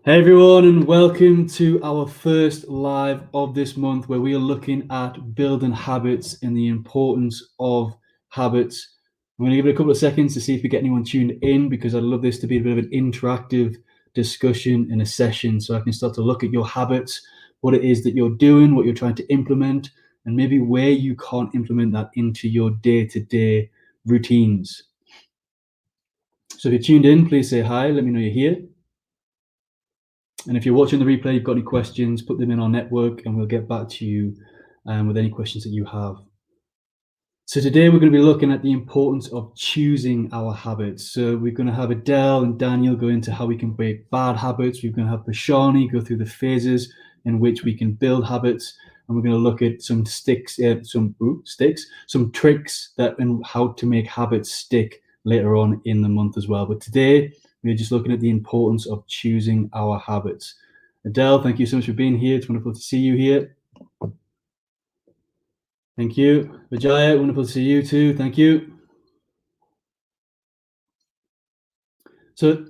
Hey everyone, and welcome to our first live of this month where we are looking at building habits and the importance of habits. I'm going to give it a couple of seconds to see if we get anyone tuned in because I'd love this to be a bit of an interactive discussion in a session so I can start to look at your habits, what it is that you're doing, what you're trying to implement, and maybe where you can't implement that into your day-to-day routines. So if you're tuned in, please say hi, let me know you're here. And if you're watching the replay, you've got any questions, put them in our network and we'll get back to you with any questions that you have. So today we're going to be looking at the importance of choosing our habits. So we're going to have Adele and Daniel go into how we can break bad habits. We're going to have Bashani go through the phases in which we can build habits. And we're going to look at some some tricks and how to make habits stick later on in the month as well. But today we're just looking at the importance of choosing our habits. Adele, thank you so much for being here. It's wonderful to see you here. Thank you. Vijaya, wonderful to see you too. Thank you. So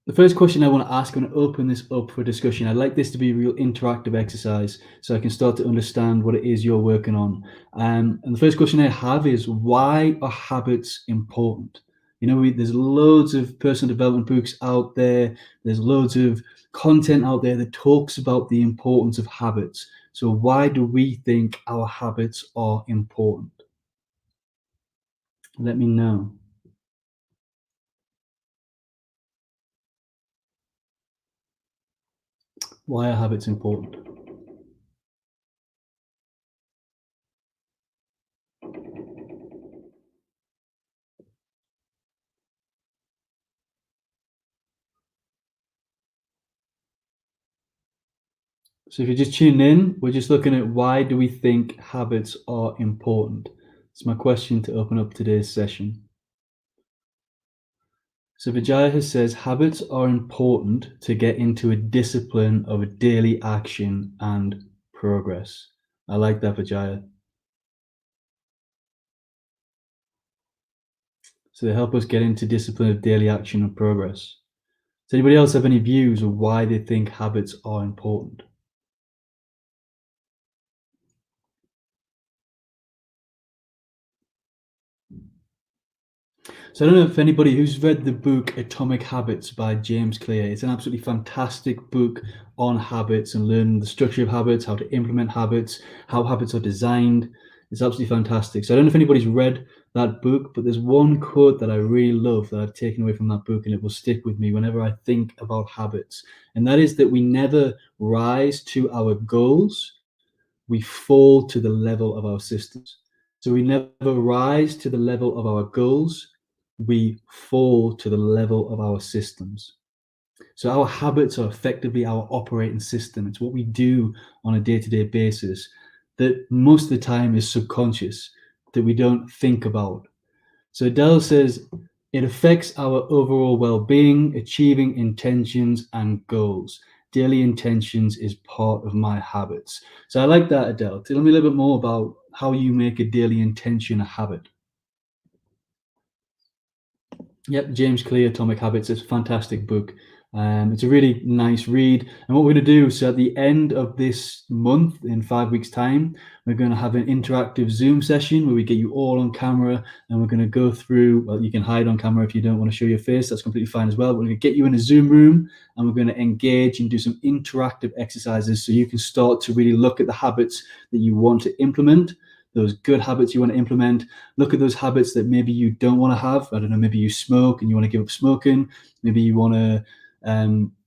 the first question I want to ask, I'm going to open this up for discussion. I'd like this to be a real interactive exercise so I can start to understand what it is you're working on. And the first question I have is, why are habits important? You know, there's loads of personal development books out there. There's loads of content out there that talks about the importance of habits. So why do we think our habits are important? Let me know. Why are habits important? So if you're just tuning in, we're just looking at why do we think habits are important? It's my question to open up today's session. So Vijaya says habits are important to get into a discipline of a daily action and progress. I like that, Vijaya. So they help us get into discipline of daily action and progress. Does anybody else have any views of why they think habits are important? So I don't know if anybody who's read the book Atomic Habits by James Clear. It's an absolutely fantastic book on habits and learning the structure of habits, how to implement habits, how habits are designed. It's absolutely fantastic. So I don't know if anybody's read that book, but there's one quote that I really love that I've taken away from that book, and it will stick with me whenever I think about habits. And that is that we never rise to our goals, we fall to the level of our systems. So we never rise to the level of our goals, we fall to the level of our systems. So our habits are effectively our operating system. It's what we do on a day-to-day basis that most of the time is subconscious, that we don't think about. So Adele says it affects our overall well-being, achieving intentions and goals. Daily intentions is part of my habits. So I like that, Adele. Tell me a little bit more about how you make a daily intention a habit. Yep, James Clear, Atomic Habits. It's a fantastic book. It's a really nice read. And what we're going to do, so at the end of this month, in 5 weeks' time, we're going to have an interactive Zoom session where we get you all on camera and we're going to go through, well, you can hide on camera if you don't want to show your face. That's completely fine as well. We're going to get you in a Zoom room and we're going to engage and do some interactive exercises so you can start to really look at the habits that you want to implement, those good habits you want to implement. Look at those habits that maybe you don't want to have. I don't know, maybe you smoke and you want to give up smoking. Maybe you want to,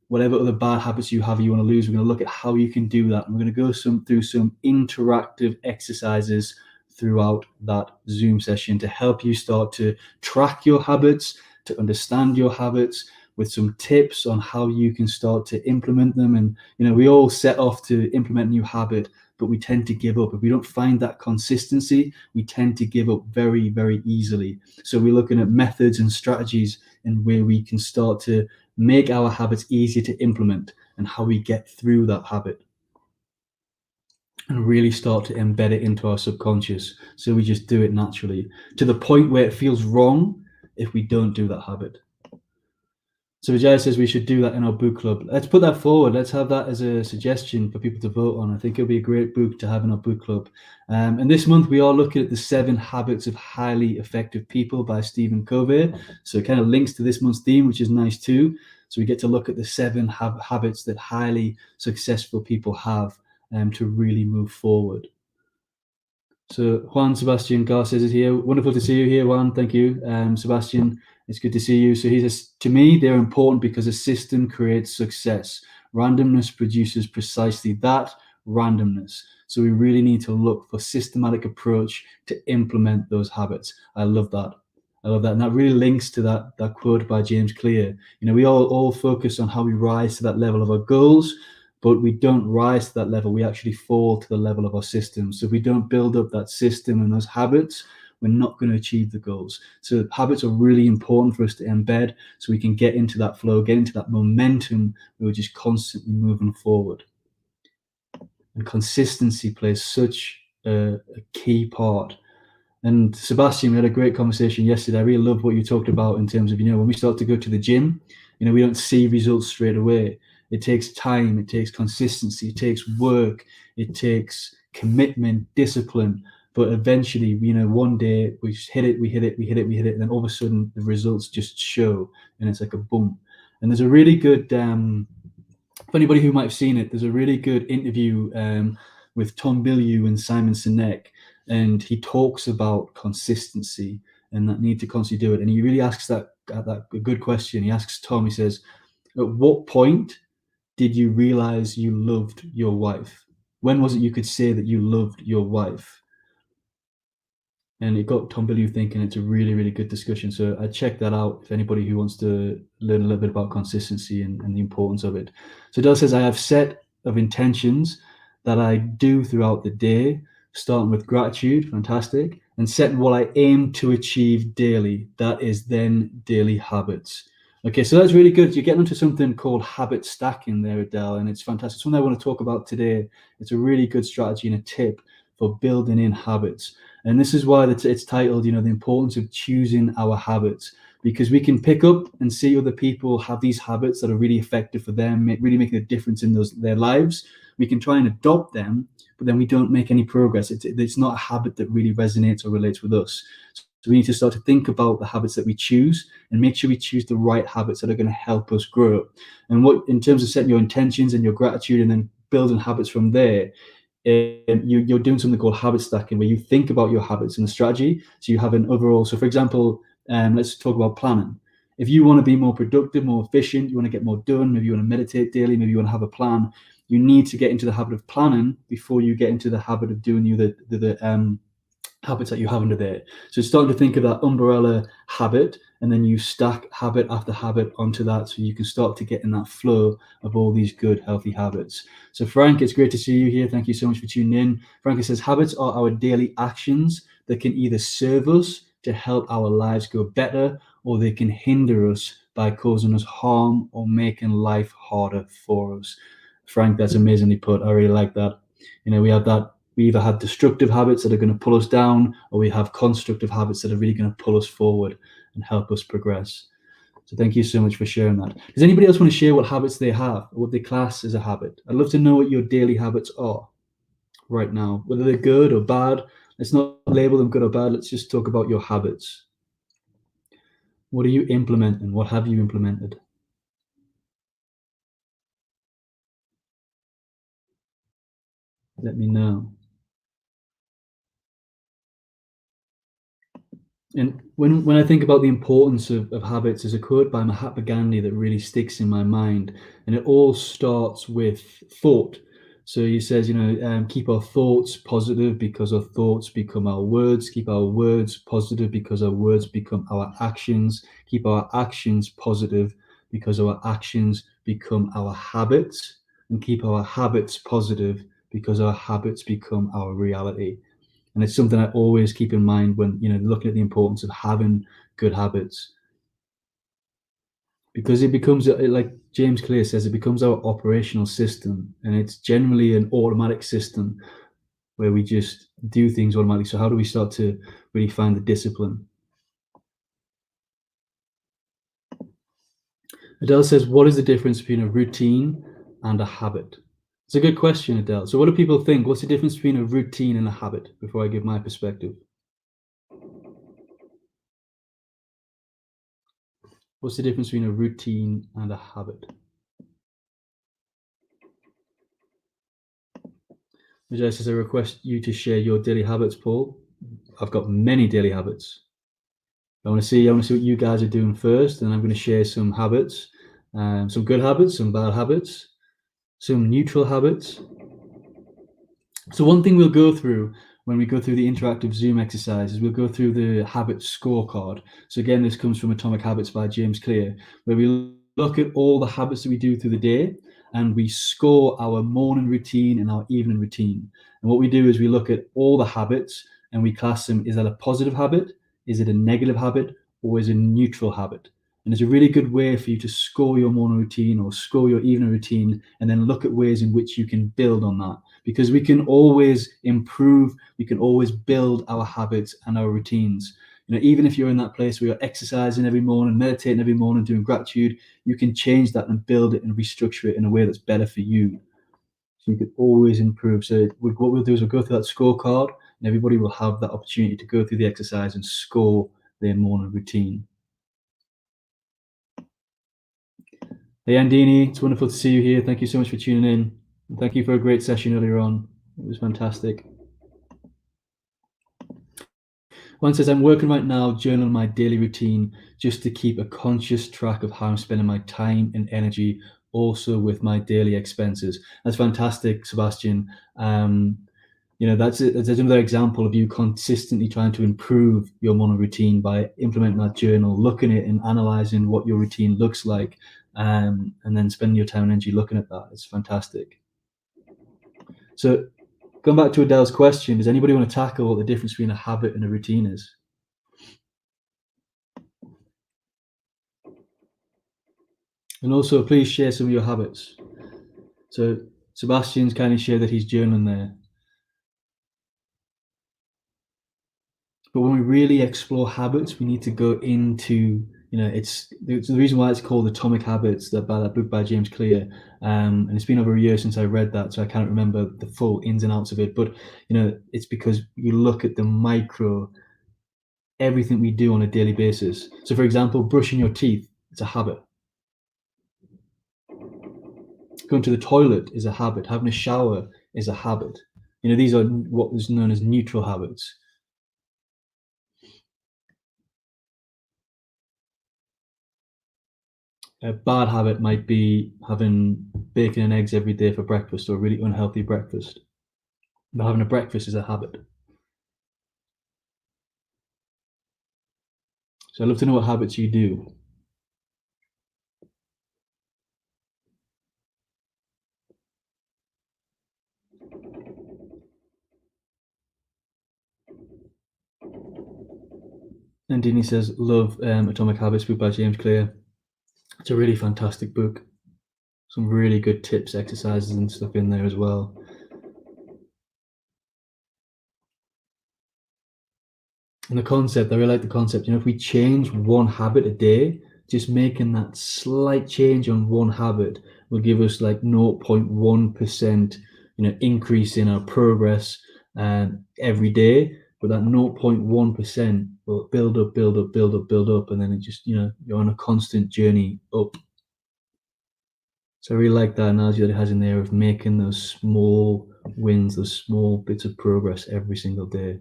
whatever other bad habits you have, you want to lose. We're going to look at how you can do that. And we're going to go through some interactive exercises throughout that Zoom session to help you start to track your habits, to understand your habits, with some tips on how you can start to implement them. And, you know, we all set off to implement a new habit, but we tend to give up. If we don't find that consistency, we tend to give up very, very easily. So we're looking at methods and strategies and where we can start to make our habits easier to implement and how we get through that habit and really start to embed it into our subconscious. So we just do it naturally to the point where it feels wrong if we don't do that habit. So Vijay says we should do that in our book club. Let's put that forward. Let's have that as a suggestion for people to vote on. I think it'll be a great book to have in our book club. And this month we are looking at the 7 Habits of Highly Effective People by Stephen Covey. So it kind of links to this month's theme, which is nice too. So we get to look at the 7 habits that highly successful people have to really move forward. So Juan Sebastian Garces is here. Wonderful to see you here, Juan. Thank you. Sebastian, it's good to see you. So he says, to me, they're important because a system creates success. Randomness produces precisely that, randomness. So we really need to look for systematic approach to implement those habits. I love that. I love that. And that really links to that quote by James Clear. You know, we all focus on how we rise to that level of our goals, but we don't rise to that level. We actually fall to the level of our system. So if we don't build up that system and those habits, we're not going to achieve the goals. So habits are really important for us to embed so we can get into that flow, get into that momentum where we're just constantly moving forward. And consistency plays such a key part. And Sebastian, we had a great conversation yesterday. I really love what you talked about in terms of, you know, when we start to go to the gym, you know, we don't see results straight away. It takes time, it takes consistency, it takes work, it takes commitment, discipline. But eventually, you know, one day we just hit it, and then all of a sudden the results just show, and it's like a boom. And there's a really good, for anybody who might have seen it, there's a really good interview with Tom Bilyeu and Simon Sinek, and he talks about consistency and that need to constantly do it. And he really asks that a good question. He asks Tom, he says, at what point did you realize you loved your wife? When was it you could say that you loved your wife? And it got Tom Bilyeu thinking. It's a really, really good discussion. So I check that out if anybody who wants to learn a little bit about consistency and the importance of it. So Dell says, I have set of intentions that I do throughout the day, starting with gratitude, fantastic, and setting what I aim to achieve daily. That is then daily habits. Okay, so that's really good. You're getting into something called habit stacking there, Adele, and it's fantastic. Something I want to talk about today. It's a really good strategy and a tip for building in habits. And this is why it's titled, you know, the importance of choosing our habits, because we can pick up and see other people have these habits that are really effective for them, really making a difference in their lives. We can try and adopt them, but then we don't make any progress. It's not a habit that really resonates or relates with us. So we need to start to think about the habits that we choose and make sure we choose the right habits that are going to help us grow. And what, in terms of setting your intentions and your gratitude and then building habits from there, you're doing something called habit stacking, where you think about your habits and the strategy. So you have an overall. So for example, let's talk about planning. If you want to be more productive, more efficient, you want to get more done, maybe you want to meditate daily, maybe you want to have a plan, you need to get into the habit of planning before you get into the habit of doing the habits that you have under there. So starting to think of that umbrella habit, and then you stack habit after habit onto that, so you can start to get in that flow of all these good, healthy habits. So Frank, it's great to see you here. Thank you so much for tuning in. Frank says, habits are our daily actions that can either serve us to help our lives go better, or they can hinder us by causing us harm or making life harder for us. Frank, that's amazingly put. I really like that. You know, we either have destructive habits that are going to pull us down, or we have constructive habits that are really going to pull us forward and help us progress. So thank you so much for sharing that. Does anybody else want to share what habits they have, or what they class as a habit? I'd love to know what your daily habits are right now, whether they're good or bad. Let's not label them good or bad. Let's just talk about your habits. What are you implementing? What have you implemented? Let me know. And when I think about the importance of habits, there's a quote by Mahatma Gandhi that really sticks in my mind, and it all starts with thought. So he says, you know, keep our thoughts positive because our thoughts become our words. Keep our words positive because our words become our actions. Keep our actions positive because our actions become our habits. And keep our habits positive because our habits become our reality. And it's something I always keep in mind when, you know, looking at the importance of having good habits, because it becomes, like James Clear says, it becomes our operational system, and it's generally an automatic system where we just do things automatically. So how do we start to really find the discipline? Adele says, what is the difference between a routine and a habit? It's a good question, Adele. So what do people think? What's the difference between a routine and a habit before I give my perspective? What's the difference between a routine and a habit? Vijay says, I request you to share your daily habits, Paul. I've got many daily habits. I want to see what you guys are doing first, and I'm going to share some habits, some good habits, some bad habits, some neutral habits. So one thing we'll go through when we go through the interactive Zoom exercise is we'll go through the habit scorecard. So again, this comes from Atomic Habits by James Clear, where we look at all the habits that we do through the day and we score our morning routine and our evening routine. And what we do is we look at all the habits and we class them. Is that a positive habit? Is it a negative habit? Or is it a neutral habit? And it's a really good way for you to score your morning routine or score your evening routine and then look at ways in which you can build on that, because we can always improve, we can always build our habits and our routines. Even if you're in that place where you're exercising every morning, meditating every morning, doing gratitude, you can change that and build it and restructure it in a way that's better for you. So you can always improve. So what we'll do is we'll go through that scorecard and everybody will have that opportunity to go through the exercise and score their morning routine. Hey, Andini, it's wonderful to see you here. Thank you so much for tuning in. Thank you for a great session earlier on. It was fantastic. One says, I'm working right now, journaling my daily routine just to keep a conscious track of how I'm spending my time and energy, also with my daily expenses. That's fantastic, Sebastian. That's another example of you consistently trying to improve your morning routine by implementing that journal, looking at it and analyzing what your routine looks like, and then spending your time and energy looking at that. It's fantastic. So going back to Adele's question, does anybody want to tackle what the difference between a habit and a routine is? And also, please share some of your habits. So Sebastian's kindly shared that he's journaling there. But when we really explore habits, we need to go into, it's the reason why it's called Atomic Habits, that book by James Clear. And it's been over a year since I read that, so I can't remember the full ins and outs of it. But, it's because you look at the micro, everything we do on a daily basis. So for example, brushing your teeth, it's a habit. Going to the toilet is a habit. Having a shower is a habit. These are what is known as neutral habits. A bad habit might be having bacon and eggs every day for breakfast, or a really unhealthy breakfast. But having a breakfast is a habit. So I'd love to know what habits you do. And Dini says, love Atomic Habits book by James Clear. It's a really fantastic book. Some really good tips, exercises and stuff in there as well. And the concept, I really like the concept. If we change one habit a day, just making that slight change on one habit will give us like 0.1%, increase in our progress every day. But that 0.1% will build up, and then it just, you're on a constant journey up. So I really like that analogy that it has in there of making those small wins, those small bits of progress every single day.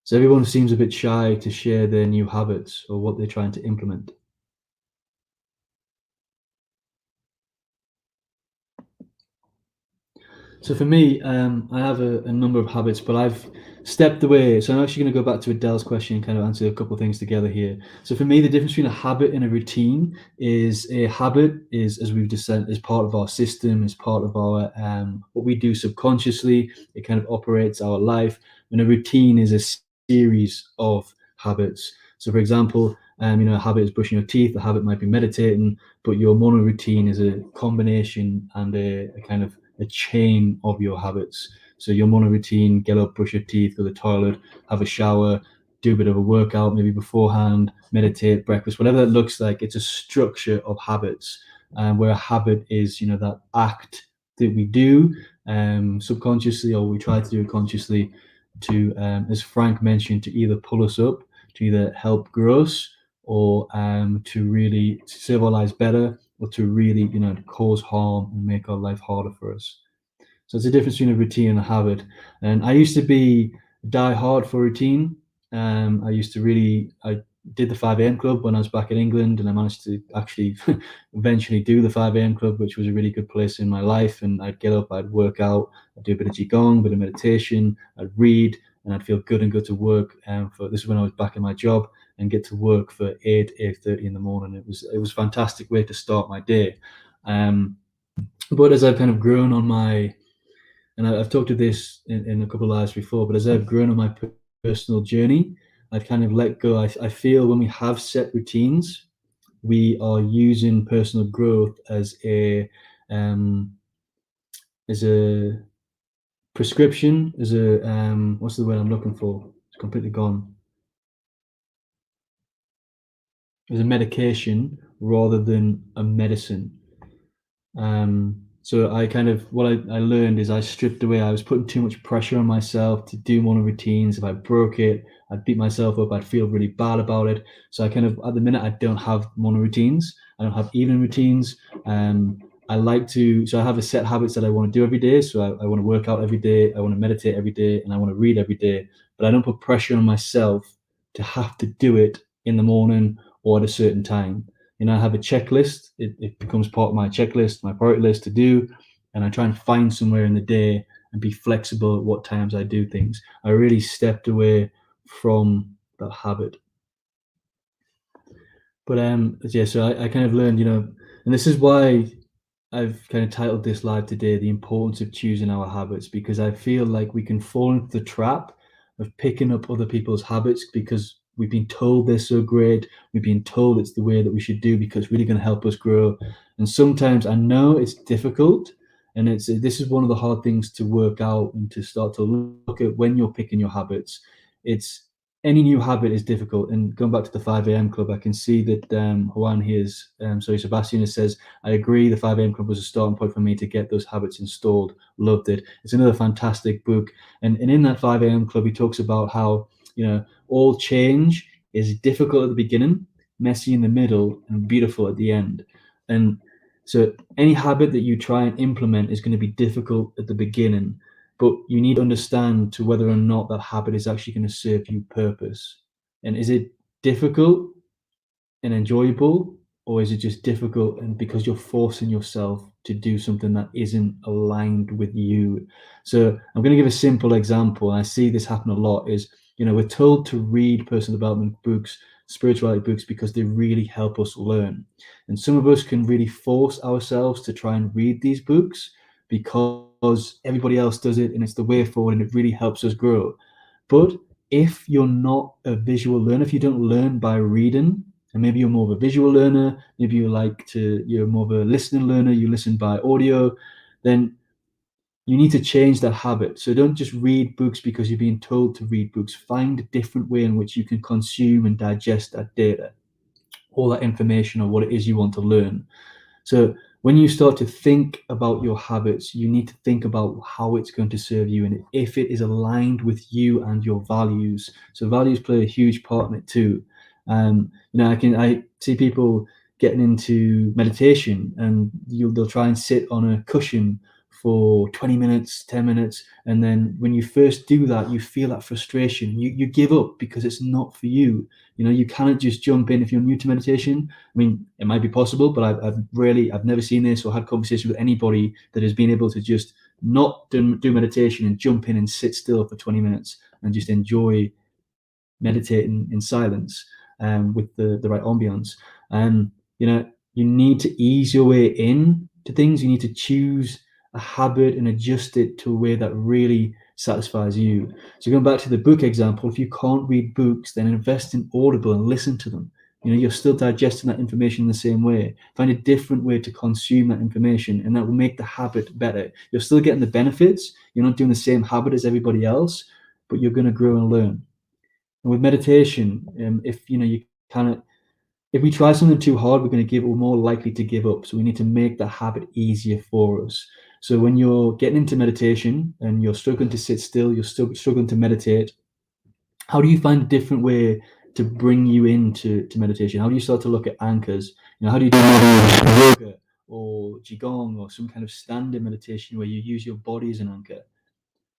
So everyone seems a bit shy to share their new habits or what they're trying to implement. So for me, I have a number of habits, but I've stepped away. So I'm actually going to go back to Adele's question and kind of answer a couple of things together here. So for me, the difference between a habit and a routine is a habit is, as we've just said, is part of our system, is part of our what we do subconsciously. It kind of operates our life. And a routine is a series of habits. So for example, a habit is brushing your teeth. A habit might be meditating, but your morning routine is a combination and a kind of a chain of your habits. So your morning routine: get up, brush your teeth, go to the toilet, have a shower, do a bit of a workout, maybe beforehand, meditate, breakfast, whatever that looks like. It's a structure of habits, where a habit is, that act that we do subconsciously, or we try to do it consciously, to, as Frank mentioned, to either pull us up, to either help grow us, or to really serve our lives better, or to really, cause harm and make our life harder for us. So it's a difference between a routine and a habit. And I used to be die hard for routine. I did the 5 a.m. club when I was back in England, and I managed to actually eventually do the 5 a.m. club, which was a really good place in my life. And I'd get up, I'd work out, I'd do a bit of Qigong, a bit of meditation, I'd read, and I'd feel good and go to work. This is when I was back in my job, and get to work for 8:30 in the morning. It was a fantastic way to start my day. But as I've kind of grown on my, and I've talked to this in a couple of lives before, but as I've grown on my personal journey, I've kind of let go. I feel when we have set routines, we are using personal growth as a prescription, as a what's the word I'm looking for? It's completely gone. As a medication rather than a medicine. So I kind of, what I learned is I stripped away. I was putting too much pressure on myself to do morning routines. If I broke it, I'd beat myself up. I'd feel really bad about it. So I kind of, at the minute, I don't have morning routines. I don't have evening routines. So I have a set habits that I want to do every day. So I want to work out every day. I want to meditate every day, and I want to read every day. But I don't put pressure on myself to have to do it in the morning or at a certain time. I have a checklist. It becomes part of my checklist, my priority list to do, and I try and find somewhere in the day and be flexible at what times I do things. I really stepped away from that habit. But yeah, so I kind of learned, and this is why I've kind of titled this live today, The Importance of Choosing Our Habits, because I feel like we can fall into the trap of picking up other people's habits because we've been told they're so great. We've been told it's the way that we should do because it's really going to help us grow. And sometimes I know it's difficult, and this is one of the hard things to work out and to start to look at when you're picking your habits. It's any new habit is difficult. And going back to the 5 a.m. club, I can see that Sebastian says, I agree, the 5 a.m. club was a starting point for me to get those habits installed. Loved it. It's another fantastic book. And in that 5 a.m. club, he talks about how, all change is difficult at the beginning, messy in the middle, and beautiful at the end. And so any habit that you try and implement is going to be difficult at the beginning, but you need to understand to whether or not that habit is actually going to serve you purpose. And is it difficult and enjoyable, or is it just difficult and because you're forcing yourself to do something that isn't aligned with you? So I'm going to give a simple example, and I see this happen a lot, is, we're told to read personal development books, spirituality books, because they really help us learn. And some of us can really force ourselves to try and read these books because everybody else does it and it's the way forward and it really helps us grow. But if you're not a visual learner, if you don't learn by reading, and maybe you're more of a visual learner, maybe you're more of a listening learner, you listen by audio, then you need to change that habit. So don't just read books because you're being told to read books. Find a different way in which you can consume and digest that data, all that information, or what it is you want to learn. So when you start to think about your habits, you need to think about how it's going to serve you and if it is aligned with you and your values. So values play a huge part in it too. I see people getting into meditation, and they'll try and sit on a cushion for 20 minutes, 10 minutes. And then when you first do that, you feel that frustration. You give up because it's not for you. You cannot just jump in if you're new to meditation. I mean, it might be possible, but I've never seen this or had conversations with anybody that has been able to just not do meditation and jump in and sit still for 20 minutes and just enjoy meditating in silence, with the right ambience. You need to ease your way in to things. You need to choose a habit and adjust it to a way that really satisfies you. So going back to the book example, if you can't read books, then invest in Audible and listen to them. You're still digesting that information in the same way. Find a different way to consume that information, and that will make the habit better. You're still getting the benefits. You're not doing the same habit as everybody else, but you're going to grow and learn. And with meditation, if you kind of if we try something too hard, we're more likely to give up. So we need to make the habit easier for us. So when you're getting into meditation and you're struggling to sit still, you're still struggling to meditate, how do you find a different way to bring you into meditation? How do you start to look at anchors? How do you do yoga or qigong or some kind of standard meditation where you use your body as an anchor?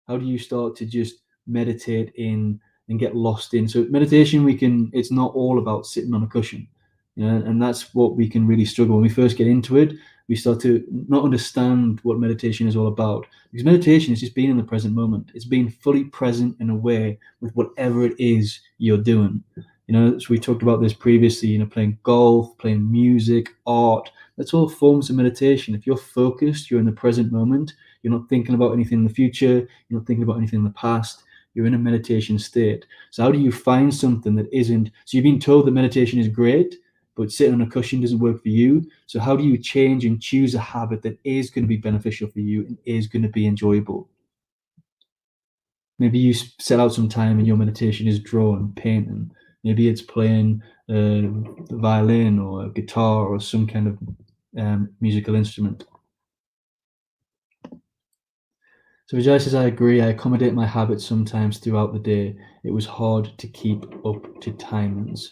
How do you start to just meditate in and get lost in? So meditation, it's not all about sitting on a cushion, and that's what we can really struggle when we first get into it. We start to not understand what meditation is all about, because meditation is just being in the present moment. It's being fully present and aware with whatever it is you're doing. So we talked about this previously, playing golf, playing music, art, that's all forms of meditation. If you're focused, you're in the present moment, you're not thinking about anything in the future, you're not thinking about anything in the past, you're in a meditation state. So how do you find something that isn't, so you've been told that meditation is great, but sitting on a cushion doesn't work for you. So how do you change and choose a habit that is going to be beneficial for you and is going to be enjoyable? Maybe you set out some time and your meditation is drawing, painting. Maybe it's playing the violin or a guitar or some kind of musical instrument. So Vijay says, I agree. I accommodate my habits sometimes throughout the day. It was hard to keep up to timings.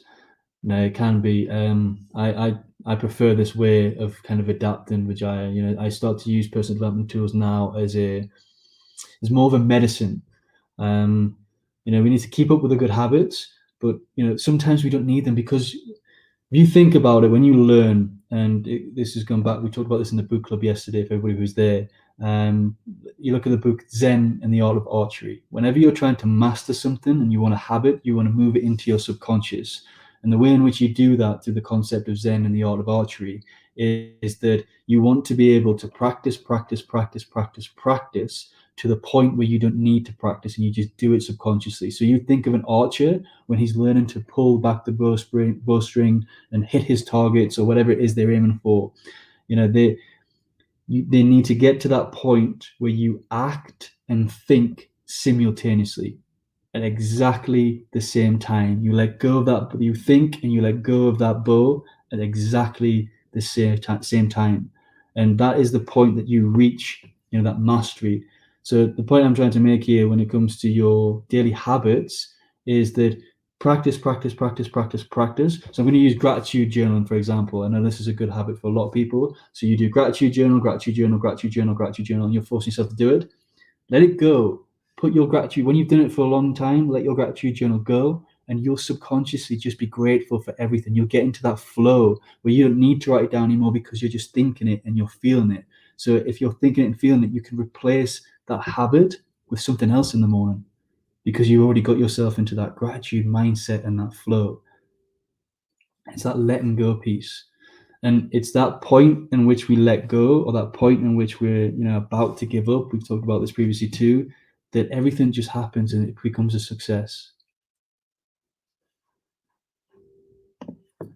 No, it can be. I prefer this way of kind of adapting, Vijaya. I start to use personal development tools now as more of a medicine. We need to keep up with the good habits, but sometimes we don't need them, because if you think about it, when you learn, and this has gone back, we talked about this in the book club yesterday for everybody who's there. You look at the book Zen and the Art of Archery. Whenever you're trying to master something and you want a habit, you want to move it into your subconscious. And the way in which you do that through the concept of Zen and the Art of Archery is that you want to be able to practice to the point where you don't need to practice and you just do it subconsciously. So you think of an archer when he's learning to pull back the bowstring and hit his targets or whatever it is they're aiming for. They need to get to that point where you act and think simultaneously at exactly the same time. You let go of that, you think and you let go of that bow at exactly the same time. And that is the point that you reach, that mastery. So the point I'm trying to make here when it comes to your daily habits is that practice. So I'm going to use gratitude journaling, for example. I know this is a good habit for a lot of people. So you do gratitude journal, and you're forcing yourself to do it. Let it go. Put your gratitude, when you've done it for a long time, let your gratitude journal go, and you'll subconsciously just be grateful for everything. You'll get into that flow where you don't need to write it down anymore, because you're just thinking it and you're feeling it. So if you're thinking it and feeling it, you can replace that habit with something else in the morning, because you already got yourself into that gratitude mindset and that flow. It's that letting go piece. And it's that point in which we let go, or that point in which we're about to give up, we've talked about this previously too, that everything just happens and it becomes a success.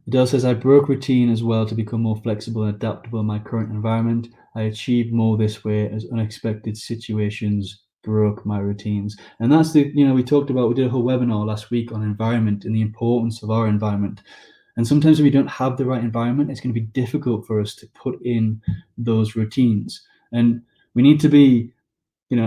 Adele says, I broke routine as well to become more flexible and adaptable in my current environment. I achieved more this way as unexpected situations broke my routines. And that's we did a whole webinar last week on environment and the importance of our environment. And sometimes if we don't have the right environment, it's going to be difficult for us to put in those routines. And we need to be,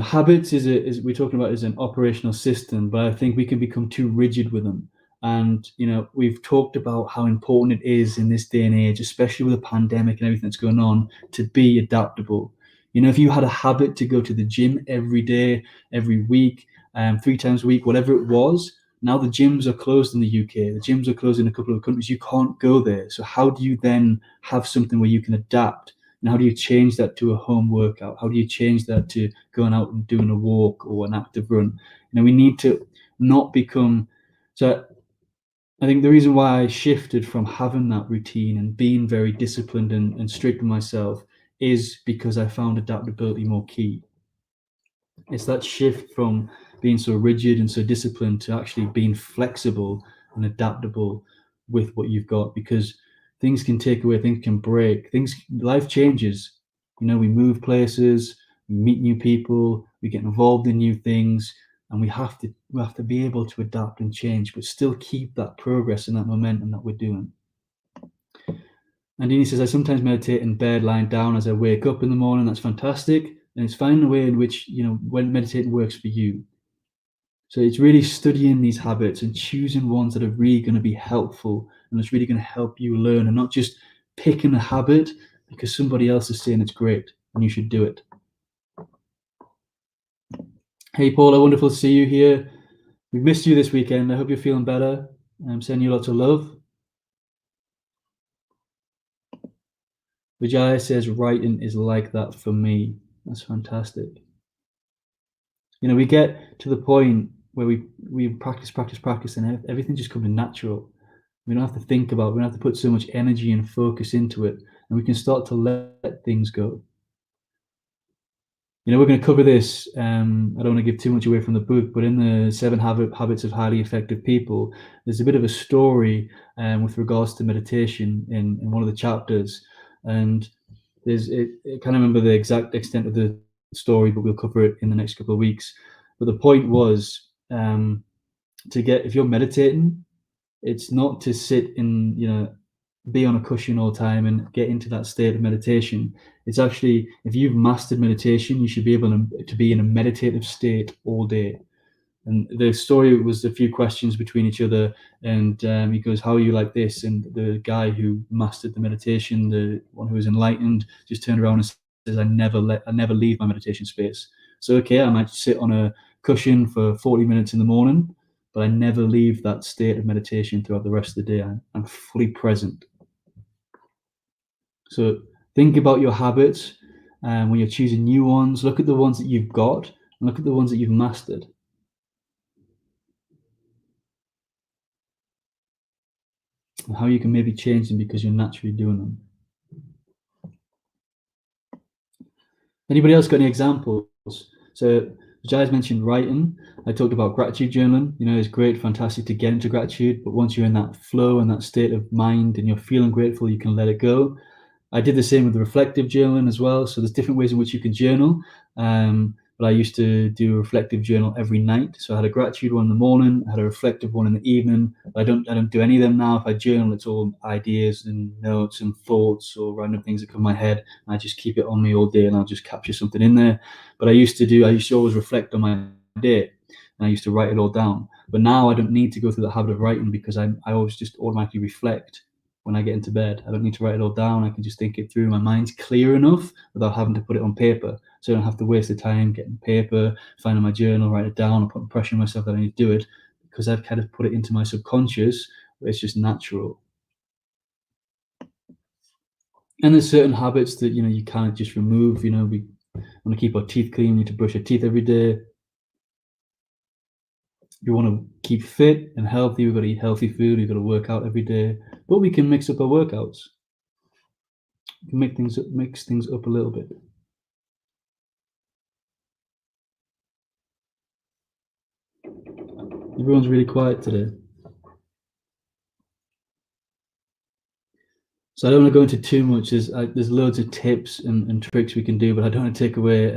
habits is we're talking about as an operational system, but I think we can become too rigid with them. And, we've talked about how important it is in this day and age, especially with the pandemic and everything that's going on, to be adaptable. If you had a habit to go to the gym every day, every week, 3 times a week, whatever it was, now the gyms are closed in the UK. The gyms are closed in a couple of countries. You can't go there. So how do you then have something where you can adapt? And how do you change that to a home workout? How do you change that to going out and doing a walk or an active run? We need to not become. So I think the reason why I shifted from having that routine and being very disciplined and strict with myself is because I found adaptability more key. It's that shift from being so rigid and so disciplined to actually being flexible and adaptable with what you've got, because things can take away, things can break, life changes. We move places, we meet new people, we get involved in new things. and we have to be able to adapt and change, but still keep that progress and that momentum that we're doing. And he says, I sometimes meditate in bed, lying down as I wake up in the morning. That's fantastic. And it's finding a way in which, when meditating works for you. So it's really studying these habits and choosing ones that are really going to be helpful and that's really going to help you learn, and not just picking a habit because somebody else is saying it's great and you should do it. Hey, Paula, wonderful to see you here. We've missed you this weekend. I hope you're feeling better. I'm sending you lots of love. Vijaya says writing is like that for me. That's fantastic. We get to the point where we practice, and everything just comes natural. We don't have to think about it. We don't have to put so much energy and focus into it, and we can start to let things go. We're going to cover this. I don't want to give too much away from the book, but in the 7 Habits of Highly Effective People, there's a bit of a story with regards to meditation in one of the chapters, and I can't remember the exact extent of the story, but we'll cover it in the next couple of weeks. But the point was, if you're meditating, it's not to sit in, be on a cushion all the time and get into that state of meditation. It's actually, if you've mastered meditation, you should be able to be in a meditative state all day. And the story was a few questions between each other, and he goes, how are you like this? And the guy who mastered the meditation, the one who was enlightened, just turned around and says, I never leave my meditation space. So okay, I might sit on a cushion for 40 minutes in the morning, but I never leave that state of meditation throughout the rest of the day. I'm fully present. So think about your habits, and when you're choosing new ones, look at the ones that you've got and look at the ones that you've mastered. And how you can maybe change them because you're naturally doing them. Anybody else got any examples? So Jai's mentioned writing. I talked about gratitude journaling. It's great, fantastic to get into gratitude, but once you're in that flow and that state of mind and you're feeling grateful, you can let it go. I did the same with the reflective journaling as well. So there's different ways in which you can journal. But I used to do a reflective journal every night. So I had a gratitude one in the morning, I had a reflective one in the evening. I don't do any of them now. If I journal, it's all ideas and notes and thoughts or random things that come in my head. And I just keep it on me all day and I'll just capture something in there. But I used to always reflect on my day, and I used to write it all down. But now I don't need to go through the habit of writing because I always just automatically reflect when I get into bed. I don't need to write it all down. I can just think it through. My mind's clear enough without having to put it on paper. So I don't have to waste the time getting paper, finding my journal, write it down, or putting pressure on myself that I need to do it, because I've kind of put it into my subconscious where it's just natural. And there's certain habits that you can't just remove. We want to keep our teeth clean. We need to brush our teeth every day. You want to keep fit and healthy. We've got to eat healthy food. We've got to work out every day. But we can mix up our workouts. We can mix things up a little bit. Everyone's really quiet today. So I don't want to go into too much. There's loads of tips and tricks we can do, but I don't want to take away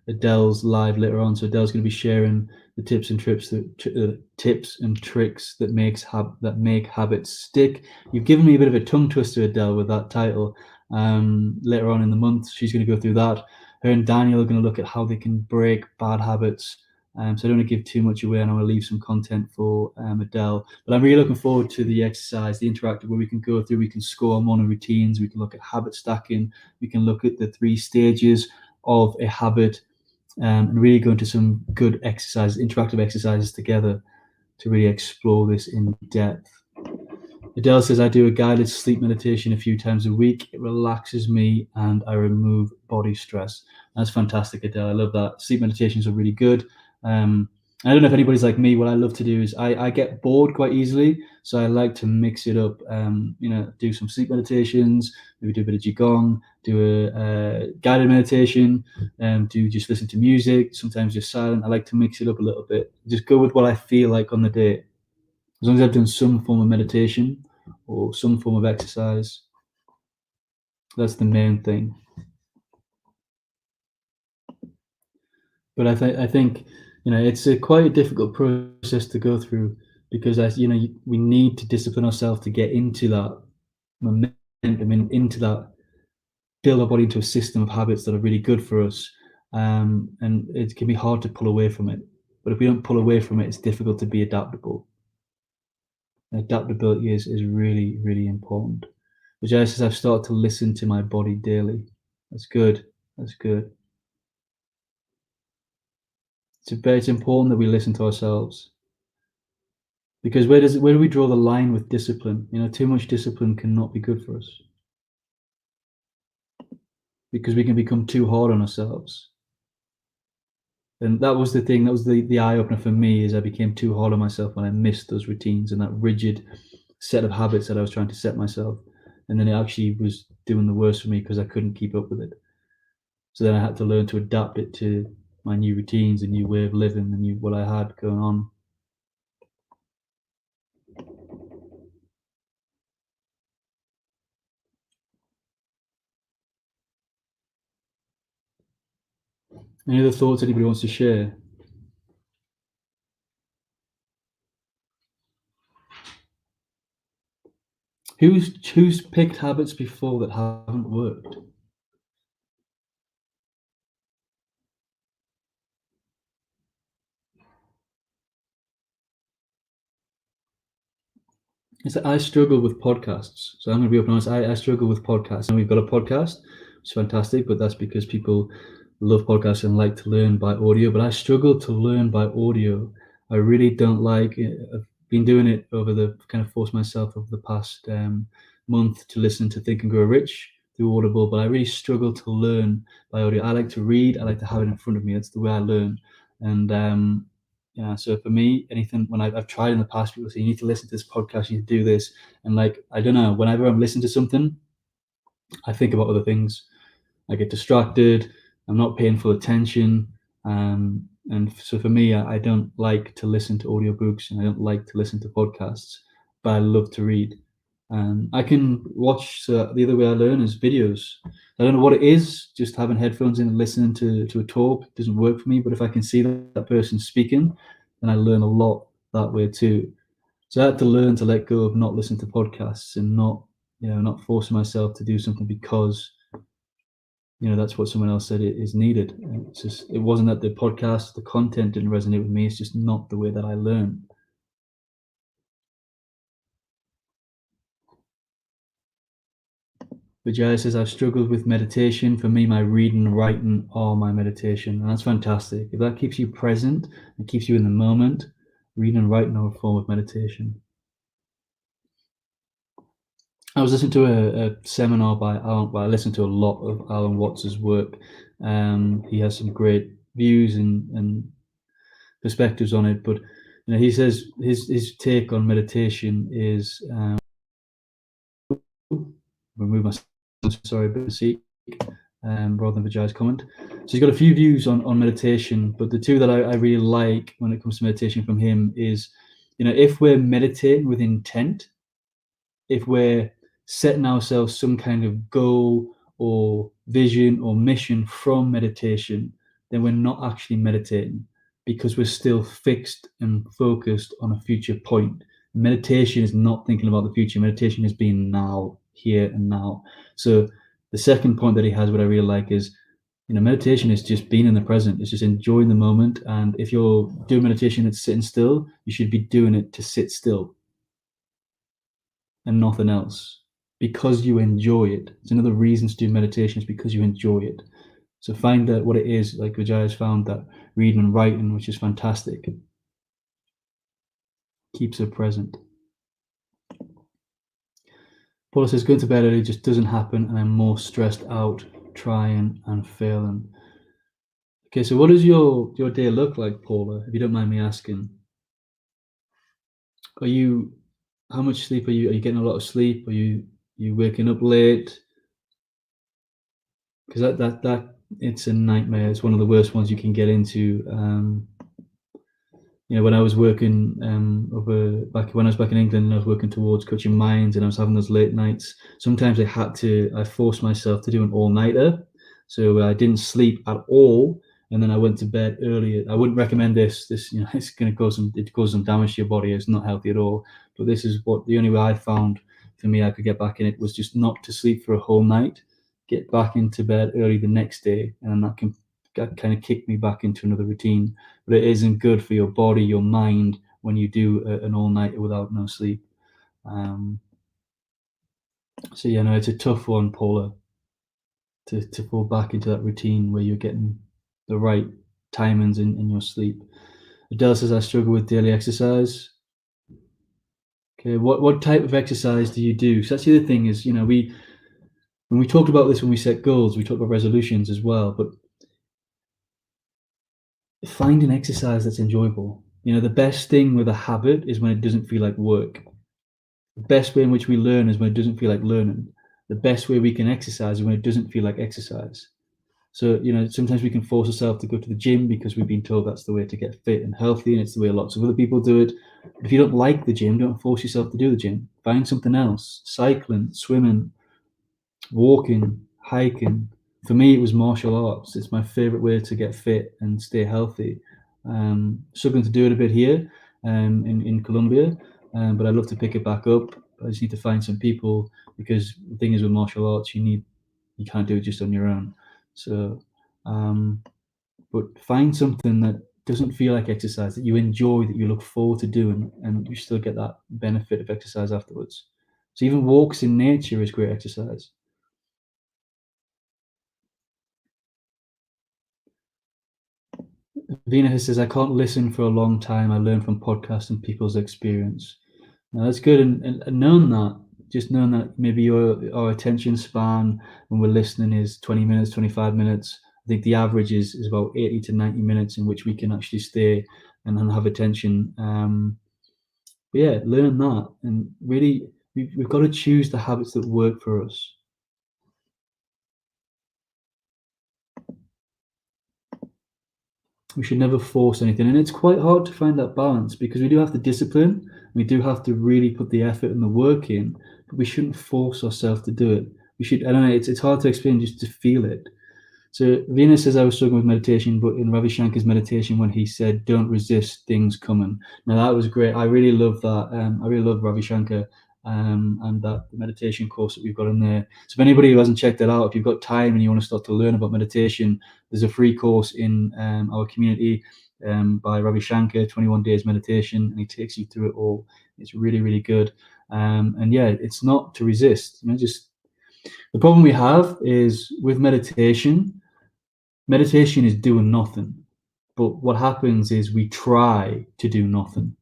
Adele's live later on. So Adele's going to be sharing the tips and tricks that make habits stick. You've given me a bit of a tongue twister, Adele, with that title. Later on in the month, she's going to go through that. Her and Daniel are going to look at how they can break bad habits. So I don't want to give too much away, and I want to leave some content for Adele. But I'm really looking forward to the exercise, the interactive, where we can go through, we can score morning routines, we can look at habit stacking, we can look at the 3 stages of a habit, and really go into some good exercises, interactive exercises together to really explore this in depth. Adele says, I do a guided sleep meditation a few times a week. It relaxes me and I remove body stress. That's fantastic, Adele. I love that. Sleep meditations are really good. I don't know if anybody's like me. What I love to do is I get bored quite easily, so I like to mix it up. Do some sleep meditations, maybe do a bit of qigong, do a guided meditation, do just listen to music. Sometimes just silent. I like to mix it up a little bit. Just go with what I feel like on the day. As long as I've done some form of meditation or some form of exercise, that's the main thing. But I think it's a quite a difficult process to go through because as we need to discipline ourselves to get into that momentum and into that build our body into a system of habits that are really good for us. And it can be hard to pull away from it. But if we don't pull away from it, it's difficult to be adaptable. Adaptability is really, really important. Which says I've started to listen to my body daily. That's good. That's good. It's important that we listen to ourselves because where do we draw the line with discipline? Too much discipline cannot be good for us because we can become too hard on ourselves. And that was the thing. That was the eye opener for me. Is I became too hard on myself when I missed those routines and that rigid set of habits that I was trying to set myself. And then it actually was doing the worst for me because I couldn't keep up with it. So then I had to learn to adapt it to my new routines, a new way of living, the new what I had going on. Any other thoughts anybody wants to share? Who's picked habits before that haven't worked? It's that I struggle with podcasts. So I'm going to be open honest. I struggle with podcasts, and we've got a podcast. It's fantastic, but that's because people love podcasts and like to learn by audio. But I struggle to learn by audio. I really don't like it. I've been doing it over the kind of forced myself over the past month to listen to Think and Grow Rich through Audible, but I really struggle to learn by audio. I like to read. I like to have it in front of me. That's the way I learn. And yeah, so for me, anything when I've tried in the past, people say you need to listen to this podcast, you need to do this, and like I don't know. Whenever I'm listening to something, I think about other things. I get distracted. I'm not paying full attention, and so for me, I don't like to listen to audiobooks and I don't like to listen to podcasts, but I love to read. I can watch. So the other way I learn is videos. I don't know what it is. Just having headphones in and listening to a talk doesn't work for me. But if I can see that person speaking, then I learn a lot that way too. So I had to learn to let go of not listening to podcasts and not forcing myself to do something because that's what someone else said it is needed. And it wasn't that the podcast, the content didn't resonate with me. It's just not the way that I learn. But Jaya says, I've struggled with meditation. For me, my reading and writing are my meditation. And that's fantastic. If that keeps you present and keeps you in the moment, reading and writing are a form of meditation. I was listening to a seminar by Alan. Well, I listened to a lot of Alan Watts's work. He has some great views and perspectives on it. But he says his take on meditation is remove my sorry, but seek rather than Vijay's comment. So he's got a few views on meditation, but the two that I really like when it comes to meditation from him is, if we're meditating with intent, if we're setting ourselves some kind of goal or vision or mission from meditation, then we're not actually meditating because we're still fixed and focused on a future point. Meditation is not thinking about the future. Meditation is being now, here and now. So the second point that he has, what I really like is, meditation is just being in the present. It's just enjoying the moment. And if you're doing meditation that's sitting still, you should be doing it to sit still and nothing else because you enjoy it. It's another reason to do meditation is because you enjoy it. So find out what it is, like Vijay has found that reading and writing, which is fantastic, keeps it present. Paula says, going to bed early just doesn't happen and I'm more stressed out, trying and failing. Okay, so what does your day look like, Paula, if you don't mind me asking? How much sleep are you getting a lot of sleep? Are you waking up late? Because that it's a nightmare. It's one of the worst ones you can get into. When I was working when I was back in England and I was working towards Coaching Minds and I was having those late nights, sometimes I forced myself to do an all-nighter. So I didn't sleep at all and then I went to bed earlier. I wouldn't recommend this. It's going to cause some damage to your body. It's not healthy at all. But this is what the only way I found for me I could get back in it was just not to sleep for a whole night, get back into bed early the next day, and that can kind of kick me back into another routine. But it isn't good for your body, your mind, when you do an all night without no sleep. So yeah, no, it's a tough one, Paula, to fall back into that routine where you're getting the right timings in your sleep. Adele says I struggle with daily exercise. Okay, what type of exercise do you do? So that's the other thing is, when we talked about this when we set goals, we talked about resolutions as well, but find an exercise that's enjoyable. The best thing with a habit is when it doesn't feel like work. The best way in which we learn is when it doesn't feel like learning. The best way we can exercise is when it doesn't feel like exercise. So, sometimes we can force ourselves to go to the gym because we've been told that's the way to get fit and healthy, and it's the way lots of other people do it. But if you don't like the gym, don't force yourself to do the gym. Find something else. Cycling, swimming, walking, hiking. For me, it was martial arts. It's my favorite way to get fit and stay healthy. Struggling to do it a bit here in Colombia, but I'd love to pick it back up. I just need to find some people, because the thing is with martial arts, you can't do it just on your own. So, but find something that doesn't feel like exercise, that you enjoy, that you look forward to doing, and you still get that benefit of exercise afterwards. So even walks in nature is great exercise. Vina says, I can't listen for a long time. I learn from podcasts and people's experience. Now, that's good. And knowing that, just knowing that maybe our attention span when we're listening is 20 minutes, 25 minutes. I think the average is about 80 to 90 minutes in which we can actually stay and have attention. But yeah, learn that. And really, we've got to choose the habits that work for us. We should never force anything, and it's quite hard to find that balance, because we do have to discipline, we do have to really put the effort and the work in, but we shouldn't force ourselves to do it. We should, I don't know, it's hard to explain, just to feel it. So Venus says I was struggling with meditation, but in Ravi Shankar's meditation, when he said, "Don't resist things coming," now that was great. I really love that. I really love Ravi Shankar, and that meditation course that we've got in there. So if anybody who hasn't checked it out, if you've got time and you want to start to learn about meditation, there's a free course in our community by Ravi Shankar, 21 Days Meditation, and he takes you through it all. It's really, really good. And yeah, it's not to resist. Just the problem we have is with meditation. Meditation is doing nothing. But what happens is we try to do nothing.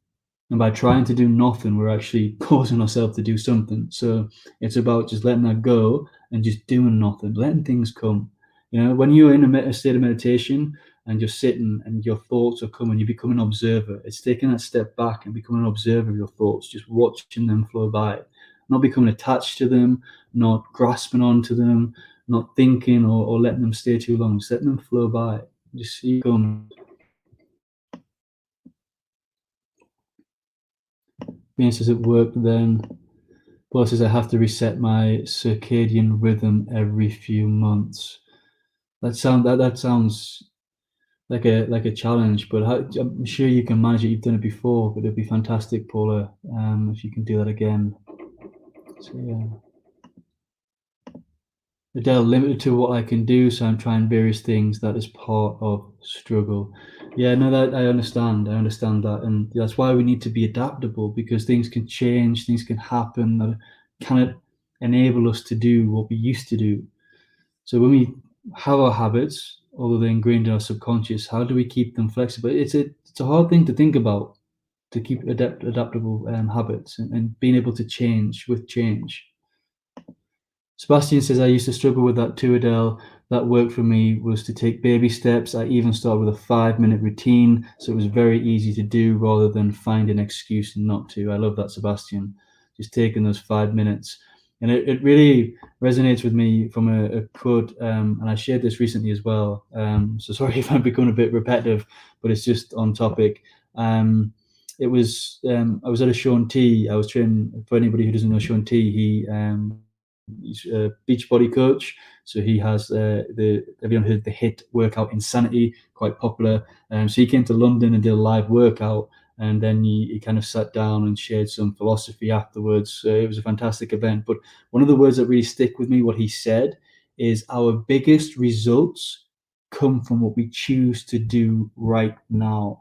And by trying to do nothing, we're actually causing ourselves to do something. So it's about just letting that go and just doing nothing, letting things come. When you're in a state of meditation and you're sitting and your thoughts are coming, you become an observer. It's taking that step back and becoming an observer of your thoughts, just watching them flow by, not becoming attached to them, not grasping onto them, not thinking or letting them stay too long, just letting them flow by. Just see them. Venus says it worked then. Paul says I have to reset my circadian rhythm every few months. That sounds like a challenge, but I'm sure you can manage it. You've done it before, but it'd be fantastic, Paula, if you can do that again. So yeah. Adele, limited to what I can do, so I'm trying various things. That is part of struggle. Yeah, no, that I understand that, and that's why we need to be adaptable, because things can change, things can happen that cannot enable us to do what we used to do. So when we have our habits, although they're ingrained in our subconscious, how do we keep them flexible? It's a hard thing to think about, to keep adaptable habits and being able to change with change. Sebastian says, I used to struggle with that too, Adele. That worked for me was to take baby steps. I even started with a 5-minute routine, so it was very easy to do rather than find an excuse not to. I love that, Sebastian. Just taking those 5 minutes. And it really resonates with me from a quote, and I shared this recently as well. So sorry if I'm becoming a bit repetitive, but it's just on topic. It was I was at a Shaun T. I was training. For anybody who doesn't know Shaun T, he he's a Beachbody coach. So he has everyone heard the HIIT workout Insanity, quite popular. So he came to London and did a live workout, and then he kind of sat down and shared some philosophy afterwards. It was a fantastic event. But one of the words that really stick with me, what he said, is our biggest results come from what we choose to do right now.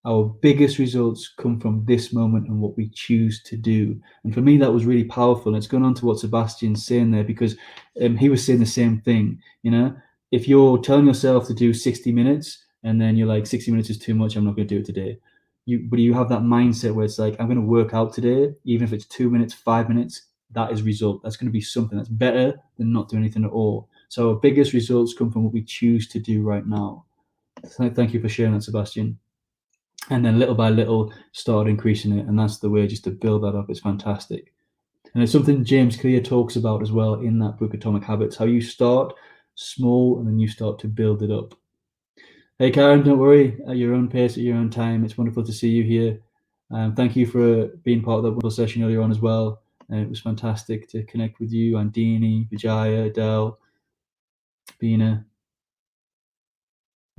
Our biggest results come from this moment and what we choose to do. And for me, that was really powerful. And it's gone on to what Sebastian's saying there, because he was saying the same thing. You know, if you're telling yourself to do 60 minutes and then you're like, 60 minutes is too much, I'm not going to do it today. But you have that mindset where it's like, I'm going to work out today, even if it's 2 minutes, 5 minutes, that is result. That's going to be something that's better than not doing anything at all. So our biggest results come from what we choose to do right now. So thank you for sharing that, Sebastian. And then little by little started increasing it, and that's the way just to build that up. It's fantastic. And it's something James Clear talks about as well in that book, Atomic Habits, how you start small and then you start to build it up. Hey Karen, don't worry, at your own pace, at your own time. It's wonderful to see you here. Thank you for being part of that wonderful session earlier on as well. It was fantastic to connect with you, Andini, Vijaya, Adele, Bina.